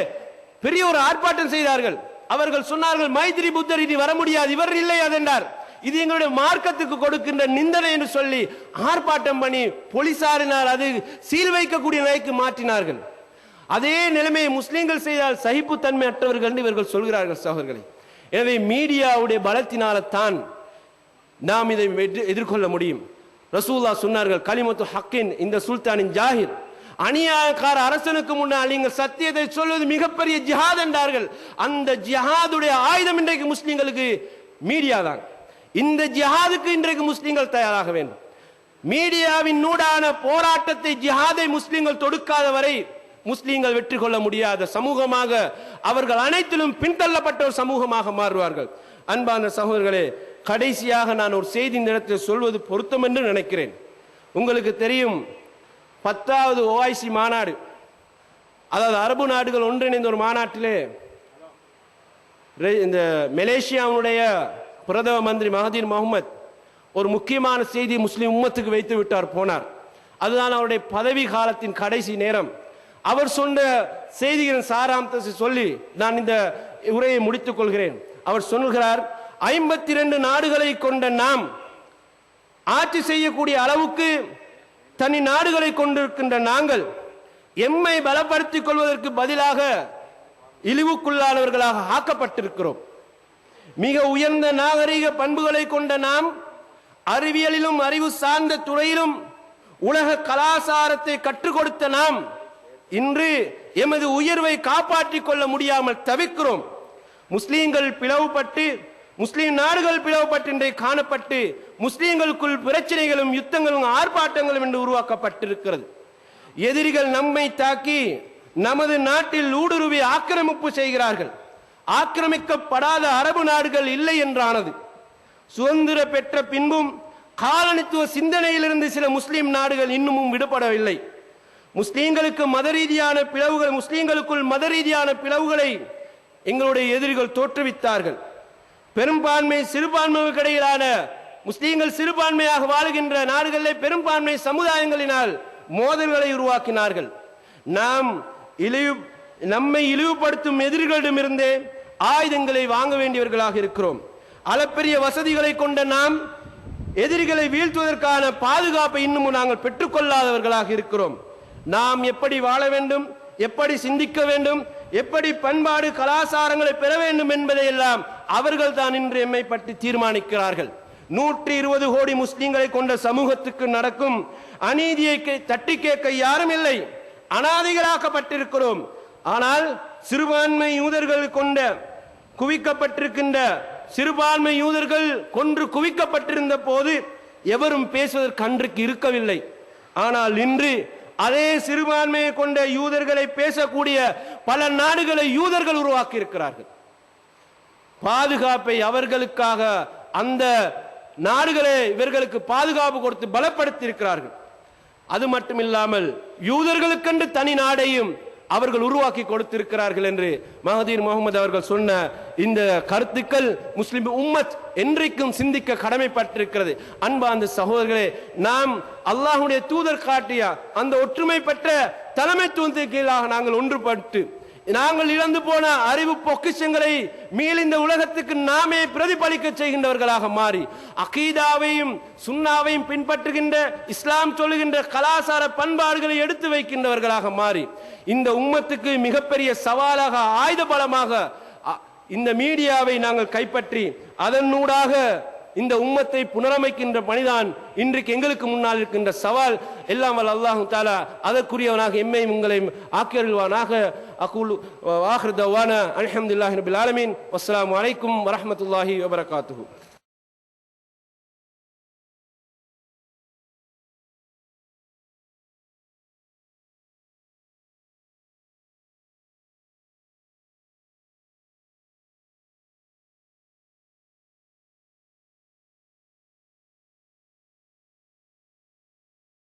பெரிய ஒரு ஆர்ப்பாட்டம் செய்தார்கள். அவர்கள் சொன்னார்கள், மைத்திரி புத்தர் இனி வர முடியாது, இவர் இல்லை அதென்றார். இது எங்களுடைய மார்க்கத்துக்கு கொடுக்கின்ற நிந்தனை என்று சொல்லி ஆர்ப்பாட்டம் பண்ணி போலீசாரினால் அது சீல் வைக்கக்கூடிய நிலைக்கு மாற்றினார்கள். அதே நிலைமையை முஸ்லிம்கள் செய்தால் சகிப்புத்தன்மை அற்றவர்கள் என்று இவர்கள் சொல்கிறார்கள் சகோதரர்களே. எனவே மீடியாவுடைய பலத்தினால தான் நாம் இதை எதிர்கொள்ள முடியும். ரசூலுல்லாஹ் சொன்னார்கள், கலிமத்து ஹக்கின் இந்த சுல்தானின் ஜாஹிர், அநியாயக்கார அரசனுக்கு முன்னால் நீங்கள் சத்தியத்தை சொல்வது மிகப்பெரிய ஜிஹாத் என்றார்கள். அந்த ஜிஹாதுடைய ஆயுதம் இன்றைக்கு முஸ்லிம்களுக்கு மீடியா தான். இந்த ஜிஹாதுக்கு இன்றைக்கு முஸ்லிம்கள் தயாராக வேண்டும். மீடியாவின் நூடான போராட்டத்தை ஜிஹாதை முஸ்லிம்கள் தொடுக்காத வரை முஸ்லிம்கள் வெற்றி கொள்ள முடியாத சமூகமாக அவர்கள் அனைத்திலும் பின்தள்ளப்பட்ட ஒரு சமூகமாக மாறுவார்கள். அன்பான சகோதரர்களே, கடைசியாக நான் ஒரு செய்தி இந்த இடத்தில் சொல்வது பொருத்தம் என்று நினைக்கிறேன். உங்களுக்கு தெரியும், 10வது OIC மாநாடு, அதாவது அரபு நாடுகள் ஒன்றிணைந்த ஒரு மாநாட்டிலே இந்த மலேசியாவுடைய பிரதம மந்திரி மஹதீர் முகமது ஒரு முக்கியமான செய்தி முஸ்லிம் உம்மத்துக்கு வைத்து விட்டார் போனார். அதுதான் அவருடைய பதவி காலத்தின் கடைசி நேரம். அவர் சொன்ன செய்திகளின் சாராம்சத்தை சொல்லி நான் இந்த உரையை முடித்துக் கொள்கிறேன். அவர் சொல்கிறார், 52 நாடுகளை கொண்ட நாம் ஆட்சி செய்யக்கூடிய அளவுக்கு தனி நாடுகளை கொண்டிருக்கின்ற நாங்கள் எம்மை பலப்படுத்திக் கொள்வதற்கு பதிலாக இழிவுக்குள்ளானவர்களாக ஆக்கப்பட்டிருக்கிறோம். மிக உயர்ந்த நாகரிக பண்புகளை கொண்ட நாம் அறிவியலிலும் அறிவு சார்ந்த துறையிலும் உலக கலாச்சாரத்தை கற்றுக் கொடுத்த நாம் இன்று எமது உயர்வை காப்பாற்றிக் கொள்ள முடியாமல் தவிக்கிறோம். முஸ்லீம்கள் பிளவுபட்டு, முஸ்லீம் நாடுகள் பிளவுபட்டு காணப்பட்டு முஸ்லீம்களுக்குள் பிரச்சனைகளும் யுத்தங்களும் ஆர்ப்பாட்டங்களும் என்று உருவாக்கப்பட்டிருக்கிறது. எதிரிகள் நம்மை தாக்கி நமது நாட்டில் ஊடுருவி ஆக்கிரமிப்பு செய்கிறார்கள். ஆக்கிரமிக்கப்படாத அரபு நாடுகள் இல்லை என்றானது. சுதந்திர பெற்ற பின்பும் காலனித்துவ சிந்தனையிலிருந்து சில முஸ்லீம் நாடுகள் இன்னமும் விடுபடவில்லை. முஸ்லீம்களுக்கு மத ரீதியான பிளவுகள், முஸ்லீம்களுக்குள் மத ரீதியான பிளவுகளை எங்களுடைய எதிரிகள் தோற்றுவித்தார்கள். பெரும்பான்மை சிறுபான்மைக்கு இடையிலான முஸ்லீம்கள் சிறுபான்மையாக வாழ்கின்ற நாடுகளில் பெரும்பான்மை சமுதாயங்களினால் மோதல்களை உருவாக்கினார்கள். நாம் நம்மை இழிவுபடுத்தும் எதிரிகளிடமிருந்தே ஆயுதங்களை வாங்க வேண்டியவர்களாக இருக்கிறோம். அளப்பெரிய வசதிகளை கொண்ட நாம் எதிரிகளை வீழ்த்துவதற்கான பாதுகாப்பை இன்னும் நாங்கள் பெற்றுக்கொள்ளாதவர்களாக இருக்கிறோம். நாம் எப்படி வாழ வேண்டும், எப்படி சிந்திக்க வேண்டும், எப்படி பண்பாடு கலாச்சாரங்களை பெற வேண்டும் என்பதை எல்லாம் அவர்கள் தான் இன்று எம்மை பற்றி தீர்மானிக்கிறார்கள். 120 கோடி முஸ்லிம்களை கொண்ட சமூகத்துக்கு நடக்கும் அநீதியை தட்டி கேட்க யாரும் இல்லை. அனாதைகளாக்கப்பட்டிருக்கிறோம். ஆனால் சிறுபான்மை யூதர்கள் கொண்ட குவிக்கப்பட்டிருக்கின்ற சிறுபான்மை யூதர்கள் கொன்று குவிக்கப்பட்டிருந்த போது எவரும் பேசுவதற்கு அன்றைக்கு இருக்கவில்லை. ஆனால் இன்று அதே சிறுபான்மையை கொண்ட யூதர்களை பேசக்கூடிய பல நாடுகளை யூதர்கள் உருவாக்கி இருக்கிறார்கள். பாதுகாப்பை அவர்களுக்காக அந்த நாடுகளை இவர்களுக்கு பாதுகாப்பு கொடுத்து பலப்படுத்தி இருக்கிறார்கள். அது மட்டுமில்லாமல் யூதர்களுக்கென்று தனி நாடையும் அவர்கள் உருவாக்கி கொடுத்திருக்கிறார்கள் என்று மஹதீர் முகமது அவர்கள் சொன்ன இந்த கருத்துக்கள் முஸ்லிம் உம்மத் என்றைக்கும் சிந்திக்க கடமைப்பட்டிருக்கிறது. அன்பார்ந்த சகோதரர்களே, நாம் அல்லாஹ்வுடைய தூதர் காட்டிய அந்த ஒற்றுமை பெற்ற தலைமைத்துவத்திற்கு கீழாக நாங்கள் ஒன்றுபட்டு நாங்கள் இழந்து போன அறிவு பொக்கிஷங்களை மீள் இந்த உலகத்துக்கு நாமே பிரதிபலிக்க செய்கின்றவர்களாக மாறி அகீதாவையும் சுன்னாவையும் பின்பற்றுகின்ற இஸ்லாம் சொல்லுகின்ற கலாச்சார பண்பாடுகளை எடுத்து வைக்கின்றவர்களாக மாறி இந்த உம்மத்துக்கு மிகப்பெரிய சவாலாக ஆயுத பலமாக இந்த மீடியாவை நாங்கள் கைப்பற்றி அதனூடாக இந்த உம்மத்தை புனரமைக்கின்ற பணிதான் இன்றைக்கு எங்களுக்கு முன்னால் இருக்கின்ற சவால். எல்லாம் வல்ல அல்லாஹ் தஆலா அதற்குரியவனாக எம்மையும் உங்களையும் ஆக்கியருள்வானாக. அகூலு வ ஆகிரு தவானா அல்ஹம்துலில்லாஹி ரப்பில் ஆலமீன். வஸ்ஸலாமு அலைக்கும் வரஹ்மத்துல்லாஹி வபரகாத்துஹு.